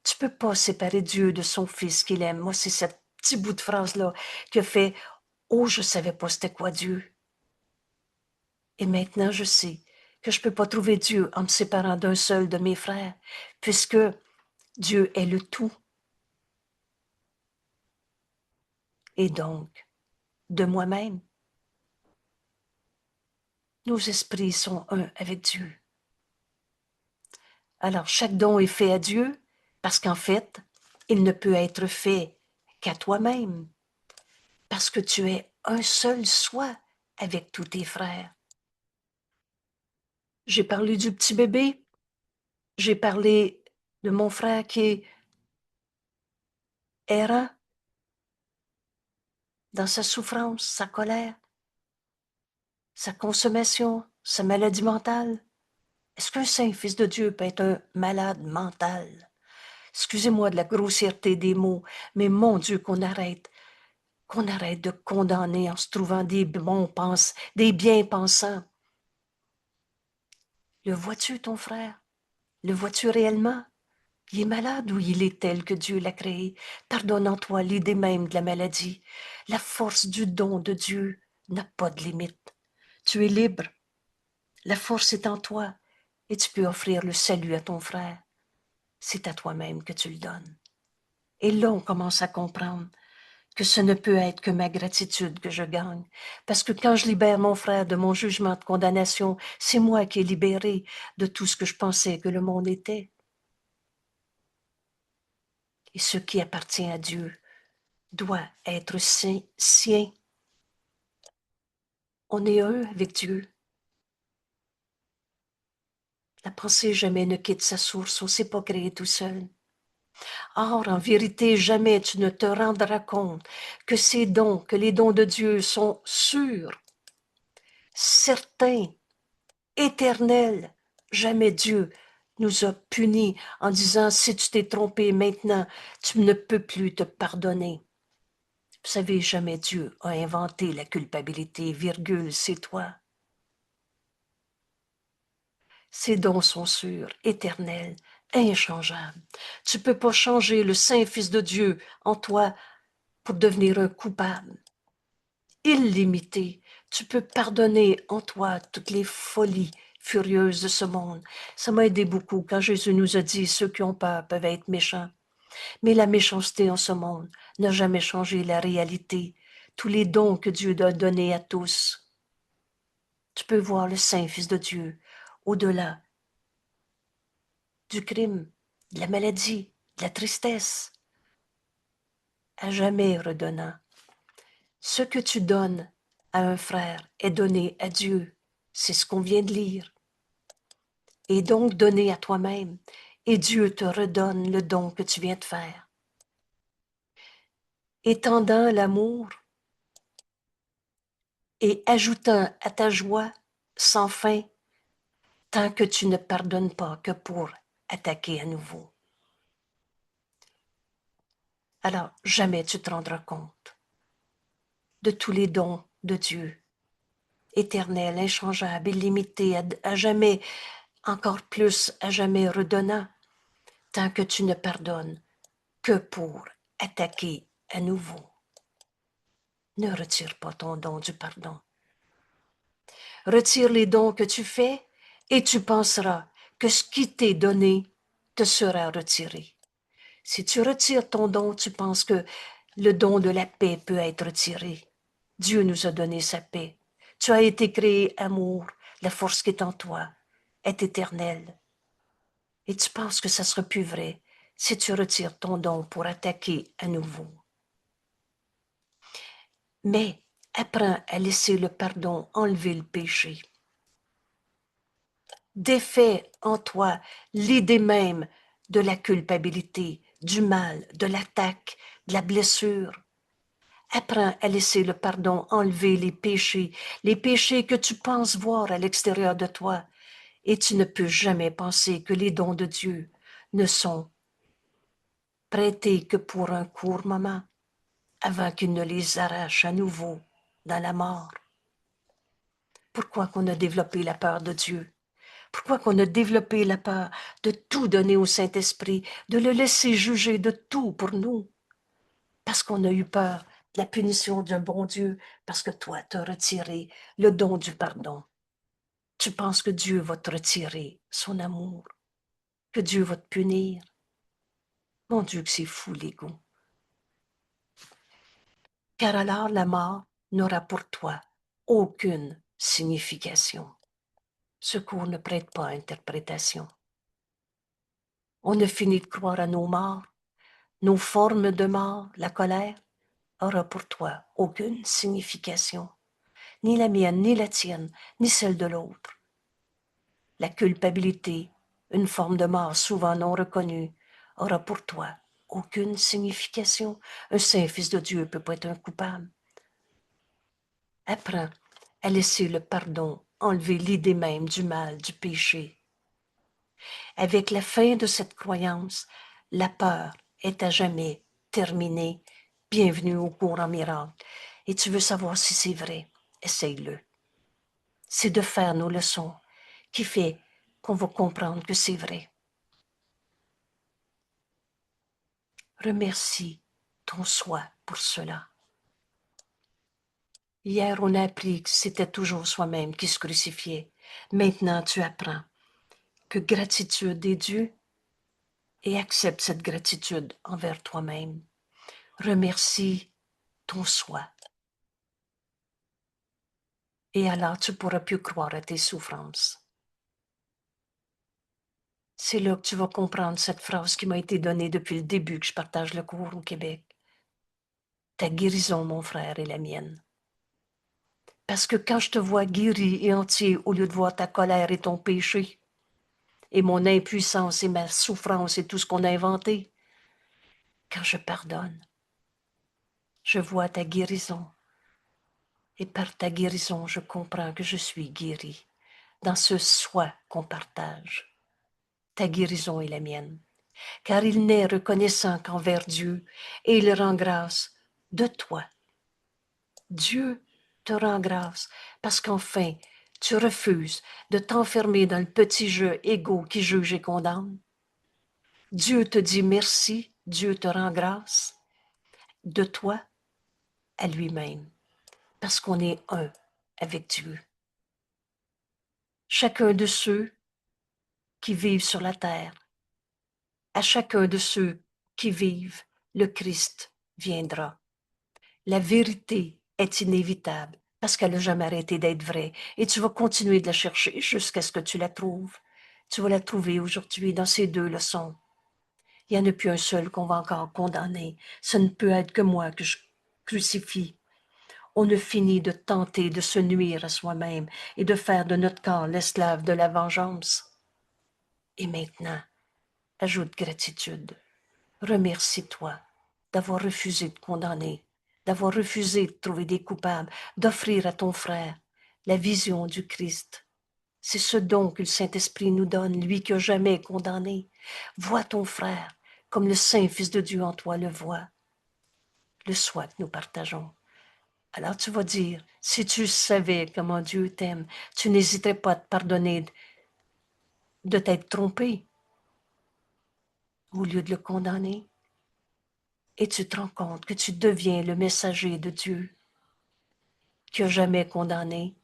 Tu peux pas séparer Dieu de son Fils qu'il aime. Moi, c'est ce petit bout de phrase-là qui a fait « Oh, je savais pas c'était quoi Dieu ». Et maintenant, je sais que je peux pas trouver Dieu en me séparant d'un seul de mes frères, puisque Dieu est le tout. Et donc, de moi-même, nos esprits sont un avec Dieu. Alors, chaque don est fait à Dieu, parce qu'en fait, il ne peut être fait qu'à toi-même, parce que tu es un seul soi avec tous tes frères. J'ai parlé du petit bébé, j'ai parlé de mon frère qui est errant dans sa souffrance, sa colère. sa consommation, sa maladie mentale. Est-ce qu'un saint fils de Dieu peut être un malade mental? Excusez-moi de la grossièreté des mots, mais mon Dieu, qu'on arrête de condamner en se trouvant des bien-pensants. Le vois-tu, ton frère? Le vois-tu réellement? Il est malade ou il est tel que Dieu l'a créé? Pardonne en toi l'idée même de la maladie. La force du don de Dieu n'a pas de limite. Tu es libre. La force est en toi et tu peux offrir le salut à ton frère. C'est à toi-même que tu le donnes. Et là, on commence à comprendre que ce ne peut être que ma gratitude que je gagne. Parce que quand je libère mon frère de mon jugement de condamnation, c'est moi qui est libéré de tout ce que je pensais que le monde était. Et ce qui appartient à Dieu doit être sien. On est un avec Dieu. La pensée jamais ne quitte sa source, on ne s'est pas créé tout seul. Or, en vérité, jamais tu ne te rendras compte que ces dons, que les dons de Dieu sont sûrs, certains, éternels. Jamais Dieu nous a punis en disant, si tu t'es trompé maintenant, tu ne peux plus te pardonner. Vous savez, jamais Dieu a inventé la culpabilité, virgule, c'est toi. Ces dons sont sûrs, éternels, inchangeables. Tu ne peux pas changer le Saint Fils de Dieu en toi pour devenir un coupable. Illimité, tu peux pardonner en toi toutes les folies furieuses de ce monde. Ça m'a aidé beaucoup quand Jésus nous a dit, ceux qui ont peur peuvent être méchants. Mais la méchanceté en ce monde n'a jamais changé la réalité, tous les dons que Dieu a donnés à tous. Tu peux voir le Saint Fils de Dieu au-delà du crime, de la maladie, de la tristesse, à jamais redonnant. Ce que tu donnes à un frère est donné à Dieu. C'est ce qu'on vient de lire. Et donc donné à toi-même. Et Dieu te redonne le don que tu viens de faire. Étendant l'amour et ajoutant à ta joie sans fin, tant que tu ne pardonnes pas que pour attaquer à nouveau. Alors, jamais tu te rendras compte de tous les dons de Dieu, éternel, inchangeable, illimité, à jamais, encore plus, à jamais redonnant, tant que tu ne pardonnes que pour attaquer à nouveau. Ne retire pas ton don du pardon. Retire les dons que tu fais et tu penseras que ce qui t'est donné te sera retiré. Si tu retires ton don, tu penses que le don de la paix peut être retiré. Dieu nous a donné sa paix. Tu as été créé amour. La force qui est en toi est éternelle. Et tu penses que ça sera plus vrai si tu retires ton don pour attaquer à nouveau. Mais apprends à laisser le pardon enlever le péché. Défais en toi l'idée même de la culpabilité, du mal, de l'attaque, de la blessure. Apprends à laisser le pardon enlever les péchés que tu penses voir à l'extérieur de toi, et tu ne peux jamais penser que les dons de Dieu ne sont prêtés que pour un court moment, avant qu'il ne les arrache à nouveau dans la mort. Pourquoi qu'on a développé la peur de Dieu? Pourquoi qu'on a développé la peur de tout donner au Saint-Esprit, de le laisser juger de tout pour nous? Parce qu'on a eu peur de la punition d'un bon Dieu, parce que toi, t'as retiré le don du pardon. Tu penses que Dieu va te retirer son amour, que Dieu va te punir. Mon Dieu, que c'est fou, l'ego. Car alors la mort n'aura pour toi aucune signification. Ce cours ne prête pas à interprétation. On a fini de croire à nos morts, nos formes de mort, la colère, aura pour toi aucune signification, ni la mienne, ni la tienne, ni celle de l'autre. La culpabilité, une forme de mort souvent non reconnue, aura pour toi aucune signification. Un saint fils de Dieu ne peut pas être un coupable. Apprends à laisser le pardon enlever l'idée même du mal, du péché. Avec la fin de cette croyance, la peur est à jamais terminée. Bienvenue au cours en miracle. Et tu veux savoir si c'est vrai? Essaye-le. C'est de faire nos leçons qui fait qu'on va comprendre que c'est vrai. Remercie ton soi pour cela. Hier, on a appris que c'était toujours soi-même qui se crucifiait. Maintenant, tu apprends que gratitude est Dieu et accepte cette gratitude envers toi-même. Remercie ton soi. Et alors, tu pourras plus croire à tes souffrances. C'est là que tu vas comprendre cette phrase qui m'a été donnée depuis le début que je partage le cours au Québec. Ta guérison, mon frère, est la mienne. Parce que quand je te vois guéri et entier, au lieu de voir ta colère et ton péché, et mon impuissance et ma souffrance et tout ce qu'on a inventé, quand je pardonne, je vois ta guérison. Et par ta guérison, je comprends que je suis guéri dans ce soi qu'on partage. Ta guérison est la mienne, car il n'est reconnaissant qu'envers Dieu et il rend grâce de toi. Dieu te rend grâce parce qu'enfin, tu refuses de t'enfermer dans le petit jeu égaux qui juge et condamne. Dieu te dit merci, Dieu te rend grâce de toi à lui-même, parce qu'on est un avec Dieu. Chacun de ceux qui vivent sur la terre, à chacun de ceux qui vivent, le Christ viendra. La vérité est inévitable parce qu'elle n'a jamais arrêté d'être vraie et tu vas continuer de la chercher jusqu'à ce que tu la trouves. Tu vas la trouver aujourd'hui dans ces 2 leçons. Il n'y en a plus un seul qu'on va encore condamner. Ce ne peut être que moi que je crucifie. On ne finit de tenter de se nuire à soi-même et de faire de notre corps l'esclave de la vengeance. Et maintenant, ajoute gratitude. Remercie-toi d'avoir refusé de condamner, d'avoir refusé de trouver des coupables, d'offrir à ton frère la vision du Christ. C'est ce don que le Saint-Esprit nous donne, lui qui n'a jamais condamné. Vois ton frère comme le Saint Fils de Dieu en toi le voit, le soi que nous partageons. Alors tu vas dire, si tu savais comment Dieu t'aime, tu n'hésiterais pas à te pardonner de t'être trompé au lieu de le condamner. Et tu te rends compte que tu deviens le messager de Dieu qui n'a jamais condamné.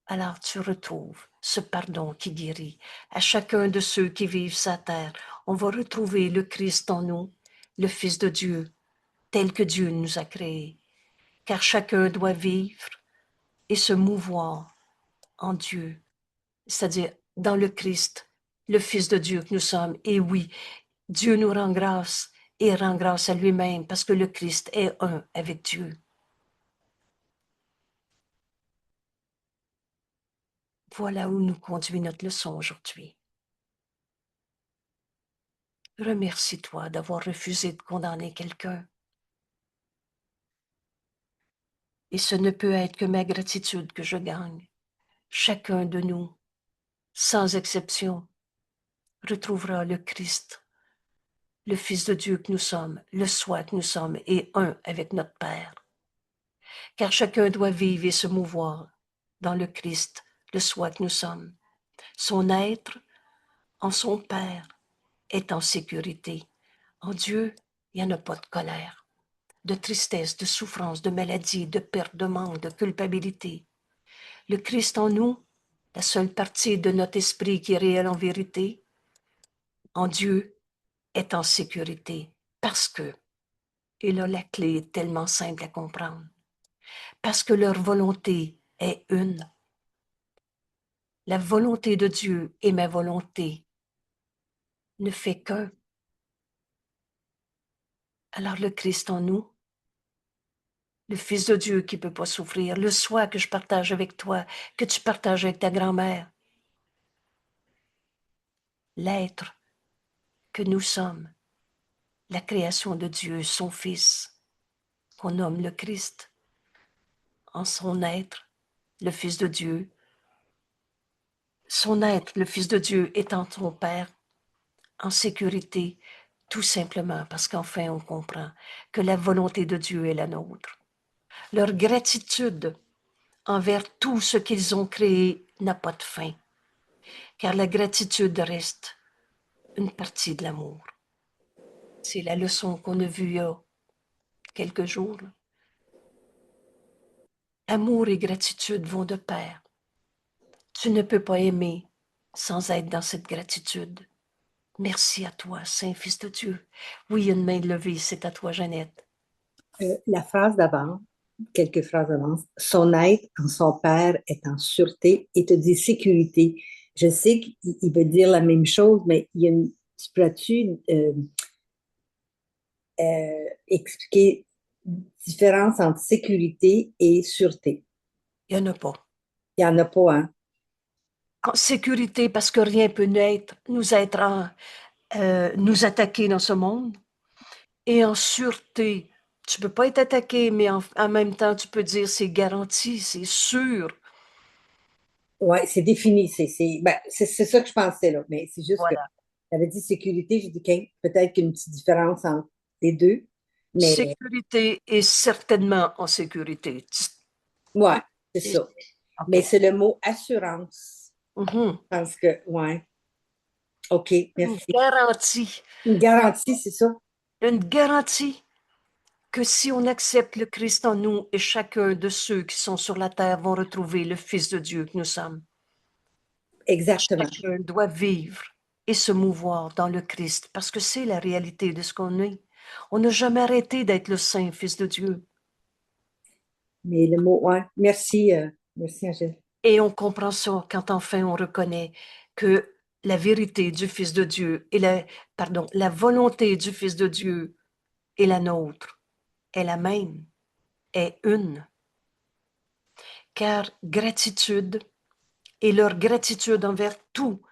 Alors tu retrouves ce pardon qui guérit. À chacun de ceux qui vivent sa terre, on va retrouver le Christ en nous, le Fils de Dieu, tel que Dieu nous a créés. Car chacun doit vivre et se mouvoir en Dieu, c'est-à-dire dans le Christ, le Fils de Dieu que nous sommes. Et oui, Dieu nous rend grâce et rend grâce à lui-même parce que le Christ est un avec Dieu. Voilà où nous conduit notre leçon aujourd'hui. Remercie-toi d'avoir refusé de condamner quelqu'un. Et ce ne peut être que ma gratitude que je gagne. Chacun de nous, sans exception, retrouvera le Christ, le Fils de Dieu que nous sommes, le soi que nous sommes et un avec notre Père. Car chacun doit vivre et se mouvoir dans le Christ, le soi que nous sommes. Son être en son Père est en sécurité. En Dieu, il n'y en a pas de colère, de tristesse, de souffrance, de maladie, de perte, de manque, de culpabilité. Le Christ en nous, la seule partie de notre esprit qui est réelle en vérité, en Dieu, est en sécurité parce que, et là la clé est tellement simple à comprendre, parce que leur volonté est une. La volonté de Dieu et ma volonté ne fait qu'un. Alors le Christ en nous, le Fils de Dieu qui ne peut pas souffrir, le soi que je partage avec toi, que tu partages avec ta grand-mère, l'être que nous sommes, la création de Dieu, son Fils, qu'on nomme le Christ. en son être, le Fils de Dieu. Son être, le Fils de Dieu, étant son Père, en sécurité, tout simplement parce qu'enfin on comprend que la volonté de Dieu est la nôtre. Leur gratitude envers tout ce qu'ils ont créé n'a pas de fin, car la gratitude reste une partie de l'amour. C'est la leçon qu'on a vue il y a quelques jours. Amour et gratitude vont de pair. Tu ne peux pas aimer sans être dans cette gratitude. Merci à toi, Saint-Fils de Dieu. Oui, une main levée, c'est à toi, Jeannette. La phrase d'avant, quelques phrases avant, son être en son père est en sûreté et te dit sécurité. Je sais qu'il veut dire la même chose, mais il y a une, tu peux-tu expliquer différence entre sécurité et sûreté? Il n'y en a pas. Il n'y en a pas, hein? En sécurité, parce que rien peut nous attaquer dans ce monde. Et en sûreté, tu peux pas être attaqué, mais en même temps, tu peux dire c'est garanti, c'est sûr. Oui, c'est défini. C'est ça que je pensais, là. Mais c'est juste que Voilà. tu avais dit sécurité, j'ai dit peut-être qu'il y a une petite différence entre les deux. Mais Sécurité est certainement en sécurité. ouais, c'est ça. Mais OK. c'est le mot assurance. Mhm. Je pense que, ouais. OK, Une merci. garantie. Une garantie, c'est ça? Une garantie que si on accepte le Christ en nous et chacun de ceux qui sont sur la terre vont retrouver le Fils de Dieu que nous sommes. Exactement. Chacun doit vivre et se mouvoir dans le Christ parce que c'est la réalité de ce qu'on est. On n'a jamais arrêté d'être le Saint Fils de Dieu. Mais le mot, ouais. Merci, merci, Angèle. Et on comprend ça quand enfin on reconnaît que la vérité du Fils de Dieu et la volonté du Fils de Dieu et la nôtre est la même, est une. Car gratitude et leur gratitude envers tout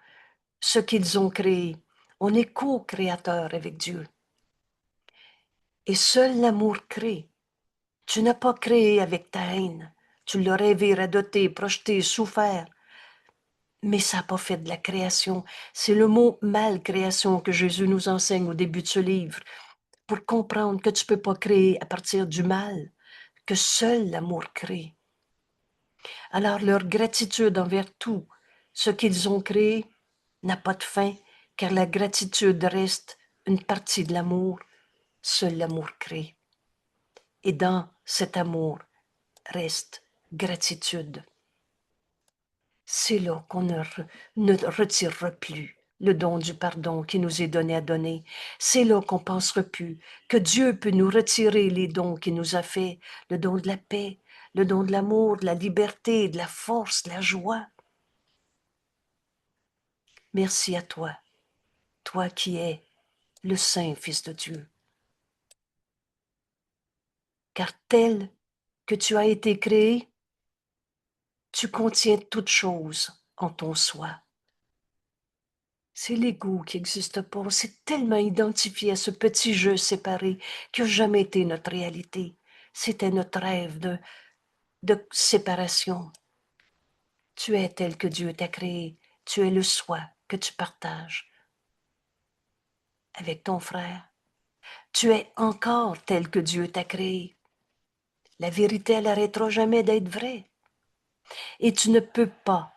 ce qu'ils ont créé. On est co-créateur avec Dieu. Et seul l'amour crée. Tu n'as pas créé avec ta haine. Tu l'as rêvé, radoté, projeté, souffert. Mais ça n'a pas fait de la création. C'est le mot malcréation que Jésus nous enseigne au début de ce livre, pour comprendre que tu ne peux pas créer à partir du mal, que seul l'amour crée. Alors leur gratitude envers tout ce qu'ils ont créé n'a pas de fin, car la gratitude reste une partie de l'amour. Seul l'amour crée. Et dans cet amour reste gratitude. C'est là qu'on ne retirera plus le don du pardon qui nous est donné à donner. C'est là qu'on pensera plus que Dieu peut nous retirer les dons qu'il nous a faits, le don de la paix, le don de l'amour, de la liberté, de la force, de la joie. Merci à toi, toi qui es le Saint Fils de Dieu. Car tel que tu as été créé, tu contiens toutes choses en ton soi. C'est l'ego qui n'existe pas. On s'est tellement identifié à ce petit jeu séparé qui n'a jamais été notre réalité. C'était notre rêve de séparation. Tu es tel que Dieu t'a créé. Tu es le soi que tu partages avec ton frère. Tu es encore tel que Dieu t'a créé. La vérité, elle n'arrêtera jamais d'être vraie. Et tu ne peux pas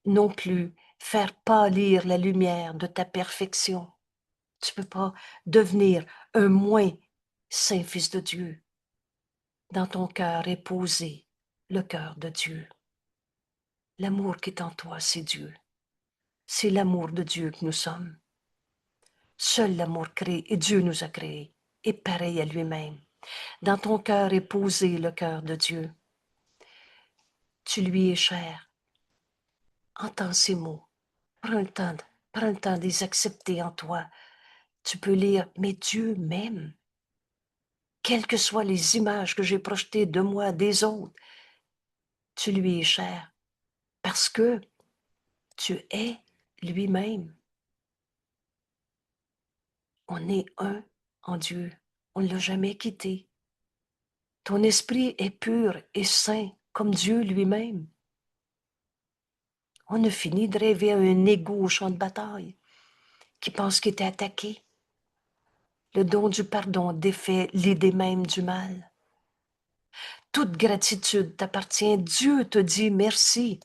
non plus faire pâlir la lumière de ta perfection. Tu ne peux pas devenir un moins saint Fils de Dieu. Dans ton cœur est posé le cœur de Dieu. L'amour qui est en toi, c'est Dieu. C'est l'amour de Dieu que nous sommes. Seul l'amour crée, et Dieu nous a créés, est pareil à lui-même. Dans ton cœur est posé le cœur de Dieu. Tu lui es cher. Entends ces mots. Prends le temps de les accepter en toi. Tu peux lire, mais Dieu m'aime. Quelles que soient les images que j'ai projetées de moi, des autres, tu lui es cher parce que tu es lui-même. On est un en Dieu. On ne l'a jamais quitté. Ton esprit est pur et saint comme Dieu lui-même. On a fini de rêver à un égo au champ de bataille qui pense qu'il était attaqué. Le don du pardon défait l'idée même du mal. Toute gratitude t'appartient. Dieu te dit merci.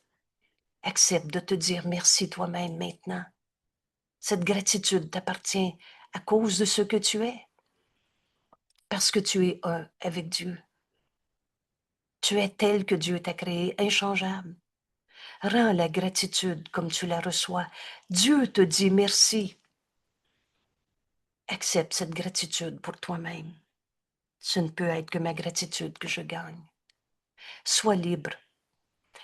Accepte de te dire merci toi-même maintenant. Cette gratitude t'appartient à cause de ce que tu es, parce que tu es un avec Dieu. Tu es tel que Dieu t'a créé, inchangeable. Rends la gratitude comme tu la reçois. Dieu te dit merci. Accepte cette gratitude pour toi-même. Ce ne peut être que ma gratitude que je gagne. Sois libre.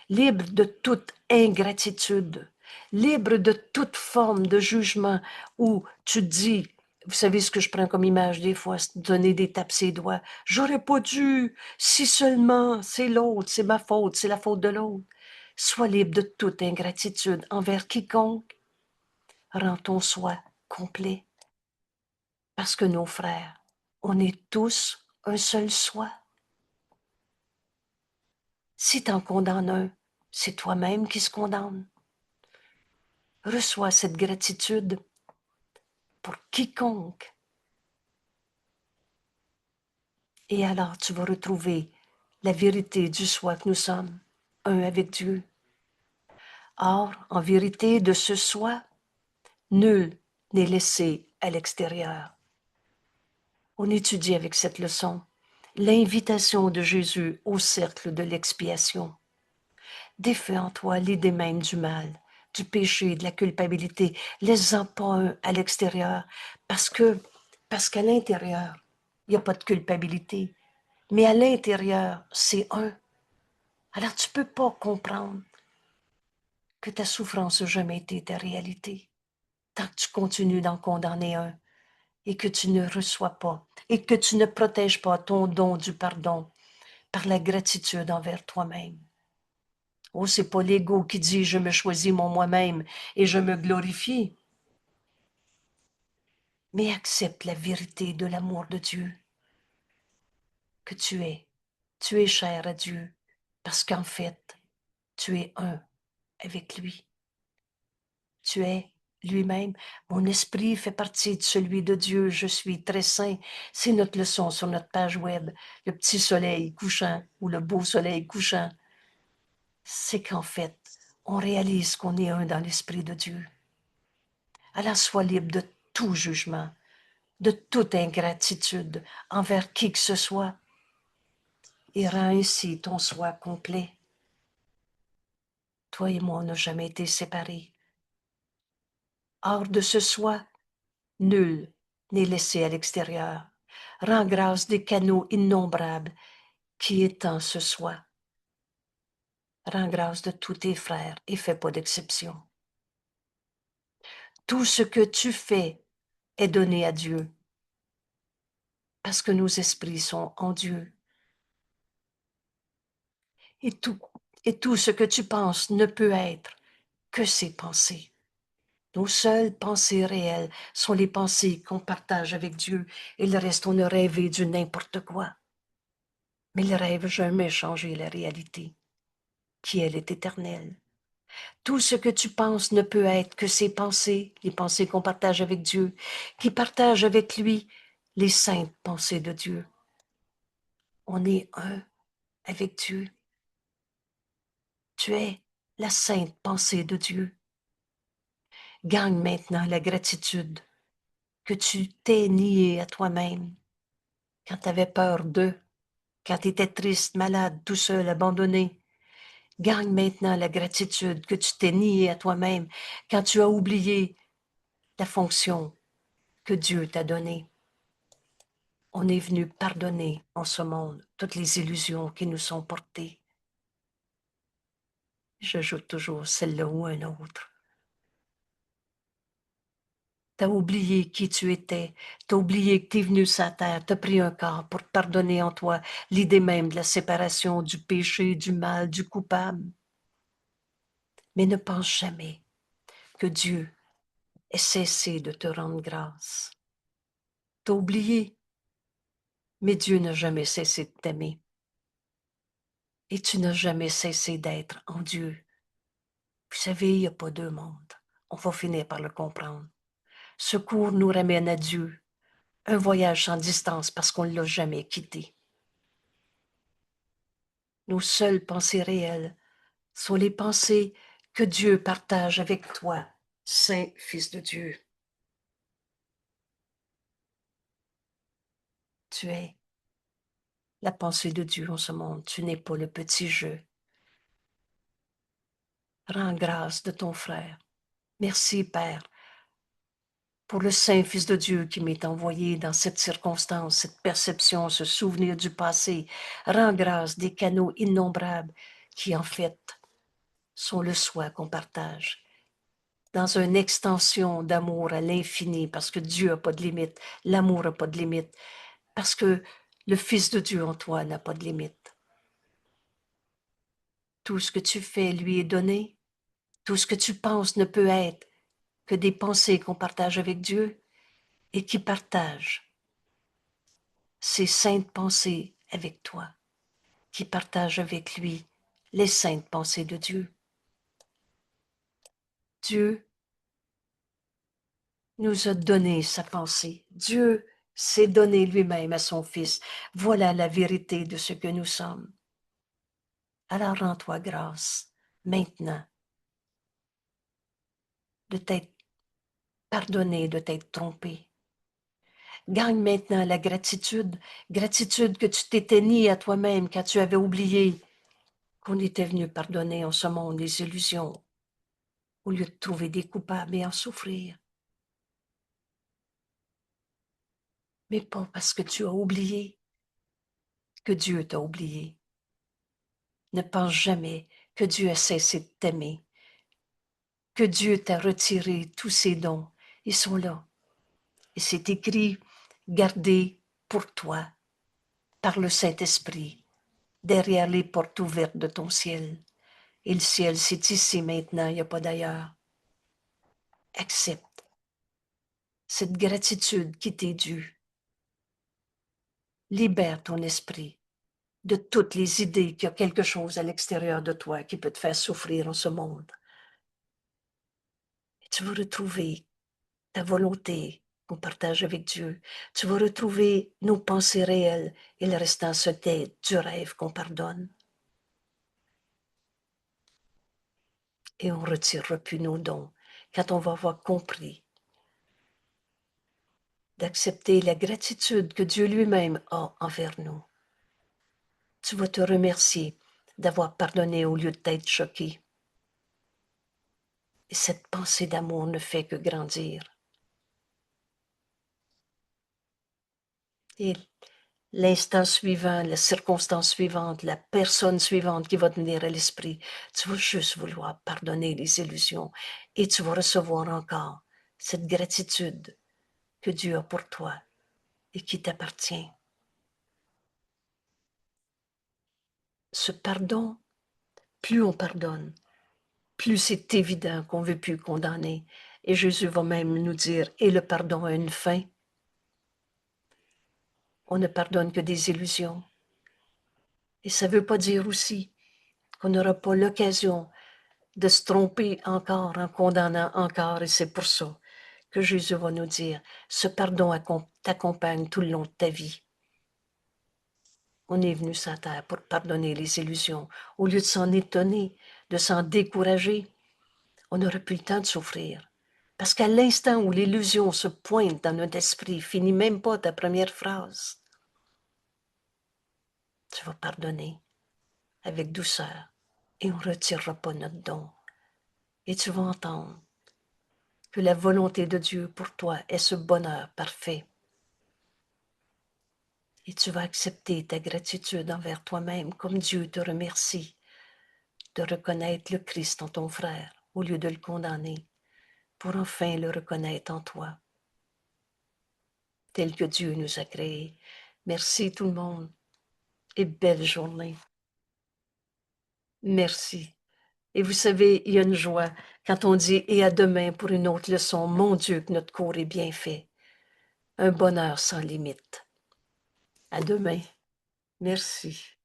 Libre de toute ingratitude. Libre de toute forme de jugement où tu te dis, vous savez ce que je prends comme image des fois, c'est donner des tapes ses doigts. J'aurais pas dû, si seulement, c'est l'autre, c'est ma faute, c'est la faute de l'autre. Sois libre de toute ingratitude envers quiconque. Rends ton soi complet. Parce que nos frères, on est tous un seul soi. Si t'en condamnes un, c'est toi-même qui se condamne. Reçois cette gratitude pour quiconque. Et alors tu vas retrouver la vérité du soi que nous sommes, un avec Dieu. Or, en vérité de ce soi, nul n'est laissé à l'extérieur. On étudie avec cette leçon l'invitation de Jésus au cercle de l'expiation. Défais en toi l'idée même du mal, du péché, de la culpabilité. Laisse-en pas un à l'extérieur, parce qu'à l'intérieur, il n'y a pas de culpabilité. Mais à l'intérieur, c'est un. Alors tu ne peux pas comprendre que ta souffrance n'a jamais été ta réalité. Tant que tu continues d'en condamner un et que tu ne reçois pas et que tu ne protèges pas ton don du pardon par la gratitude envers toi-même. Oh, c'est pas l'ego qui dit je me choisis moi-même et je me glorifie. Mais accepte la vérité de l'amour de Dieu que tu es. Tu es cher à Dieu parce qu'en fait, tu es un avec lui. Tu es lui-même. Mon esprit fait partie de celui de Dieu. Je suis très saint. C'est notre leçon sur notre page web. Le petit soleil couchant ou le beau soleil couchant. C'est qu'en fait, on réalise qu'on est un dans l'esprit de Dieu. Alors sois libre de tout jugement, de toute ingratitude envers qui que ce soit, et rends ainsi ton soi complet. Toi et moi, on n'a jamais été séparés. Hors de ce soi, nul n'est laissé à l'extérieur. Rends grâce des canaux innombrables qui étend ce soi. Rends grâce de tous tes frères et fais pas d'exception. Tout ce que tu fais est donné à Dieu, parce que nos esprits sont en Dieu. Et tout ce que tu penses ne peut être que ces pensées. Nos seules pensées réelles sont les pensées qu'on partage avec Dieu, et le reste, on a rêvé du n'importe quoi. Mais le rêve n'a jamais changé la réalité, qui elle est éternelle. Tout ce que tu penses ne peut être que ces pensées, les pensées qu'on partage avec Dieu, qui partagent avec lui les saintes pensées de Dieu. On est un avec Dieu. Tu es la sainte pensée de Dieu. Gagne maintenant la gratitude que tu t'es nié à toi-même quand tu avais peur d'eux, quand tu étais triste, malade, tout seul, abandonné. Gagne maintenant la gratitude que tu t'es nié à toi-même quand tu as oublié la fonction que Dieu t'a donnée. On est venu pardonner en ce monde toutes les illusions qui nous sont portées. J'ajoute toujours celle-là ou un autre. T'as oublié qui tu étais, t'as oublié que t'es venu sur la terre, t'as pris un corps pour te pardonner en toi l'idée même de la séparation, du péché, du mal, du coupable. Mais ne pense jamais que Dieu ait cessé de te rendre grâce. T'as oublié, mais Dieu n'a jamais cessé de t'aimer. Et tu n'as jamais cessé d'être en Dieu. Vous savez, il n'y a pas deux mondes. On va finir par le comprendre. Ce cours nous ramène à Dieu. Un voyage sans distance parce qu'on ne l'a jamais quitté. Nos seules pensées réelles sont les pensées que Dieu partage avec toi, Saint Fils de Dieu. Tu es la pensée de Dieu en ce monde. Tu n'es pas le petit jeu. Rends grâce de ton frère. Merci, Père, pour le Saint Fils de Dieu qui m'est envoyé dans cette circonstance, cette perception, ce souvenir du passé. Rends grâce des canaux innombrables qui, en fait, sont le soi qu'on partage. Dans une extension d'amour à l'infini, parce que Dieu n'a pas de limite, l'amour n'a pas de limite, parce que le Fils de Dieu en toi n'a pas de limite. Tout ce que tu fais lui est donné, tout ce que tu penses ne peut être que des pensées qu'on partage avec Dieu et qui partage ces saintes pensées avec toi, qui partage avec lui les saintes pensées de Dieu. Dieu nous a donné sa pensée. Dieu s'est donné lui-même à son Fils. Voilà la vérité de ce que nous sommes. Alors rends-toi grâce maintenant de t'être pardonné, de t'être trompé. Gagne maintenant la gratitude, gratitude que tu t'étais nié à toi-même quand tu avais oublié qu'on était venu pardonner en ce monde les illusions, au lieu de trouver des coupables et en souffrir. Mais pas parce que tu as oublié que Dieu t'a oublié. Ne pense jamais que Dieu a cessé de t'aimer, que Dieu t'a retiré tous ses dons. Ils sont là. Et c'est écrit, gardé pour toi par le Saint-Esprit, derrière les portes ouvertes de ton ciel. Et le ciel, c'est ici maintenant, il n'y a pas d'ailleurs. Accepte cette gratitude qui t'est due. Libère ton esprit de toutes les idées qu'il y a quelque chose à l'extérieur de toi qui peut te faire souffrir en ce monde. Et tu vas retrouver ta volonté qu'on partage avec Dieu. Tu vas retrouver nos pensées réelles et le restant se tait du rêve qu'on pardonne. Et on ne retirera plus nos dons quand on va avoir compris d'accepter la gratitude que Dieu lui-même a envers nous. Tu vas te remercier d'avoir pardonné au lieu de t'être choqué. Et cette pensée d'amour ne fait que grandir. Et l'instant suivant, la circonstance suivante, la personne suivante qui va te venir à l'esprit, tu vas juste vouloir pardonner les illusions et tu vas recevoir encore cette gratitude que Dieu a pour toi et qui t'appartient. Ce pardon, plus on pardonne, plus c'est évident qu'on ne veut plus condamner. Et Jésus va même nous dire, et le pardon a une fin. On ne pardonne que des illusions. Et ça ne veut pas dire aussi qu'on n'aura pas l'occasion de se tromper encore en condamnant encore. Et c'est pour ça que Jésus va nous dire, ce pardon t'accompagne tout le long de ta vie. On est venu sur la terre pour pardonner les illusions. Au lieu de s'en étonner, de s'en décourager, on n'aurait plus le temps de souffrir. Parce qu'à l'instant où l'illusion se pointe dans notre esprit, finis même pas ta première phrase, tu vas pardonner avec douceur et on ne retirera pas notre don. Et tu vas entendre que la volonté de Dieu pour toi est ce bonheur parfait. Et tu vas accepter ta gratitude envers toi-même comme Dieu te remercie de reconnaître le Christ en ton frère au lieu de le condamner, pour enfin le reconnaître en toi, tel que Dieu nous a créés. Merci tout le monde et belle journée. Merci. Et vous savez, il y a une joie quand on dit « et à demain pour une autre leçon ». Mon Dieu, que notre cours est bien fait. Un bonheur sans limite. À demain. Merci.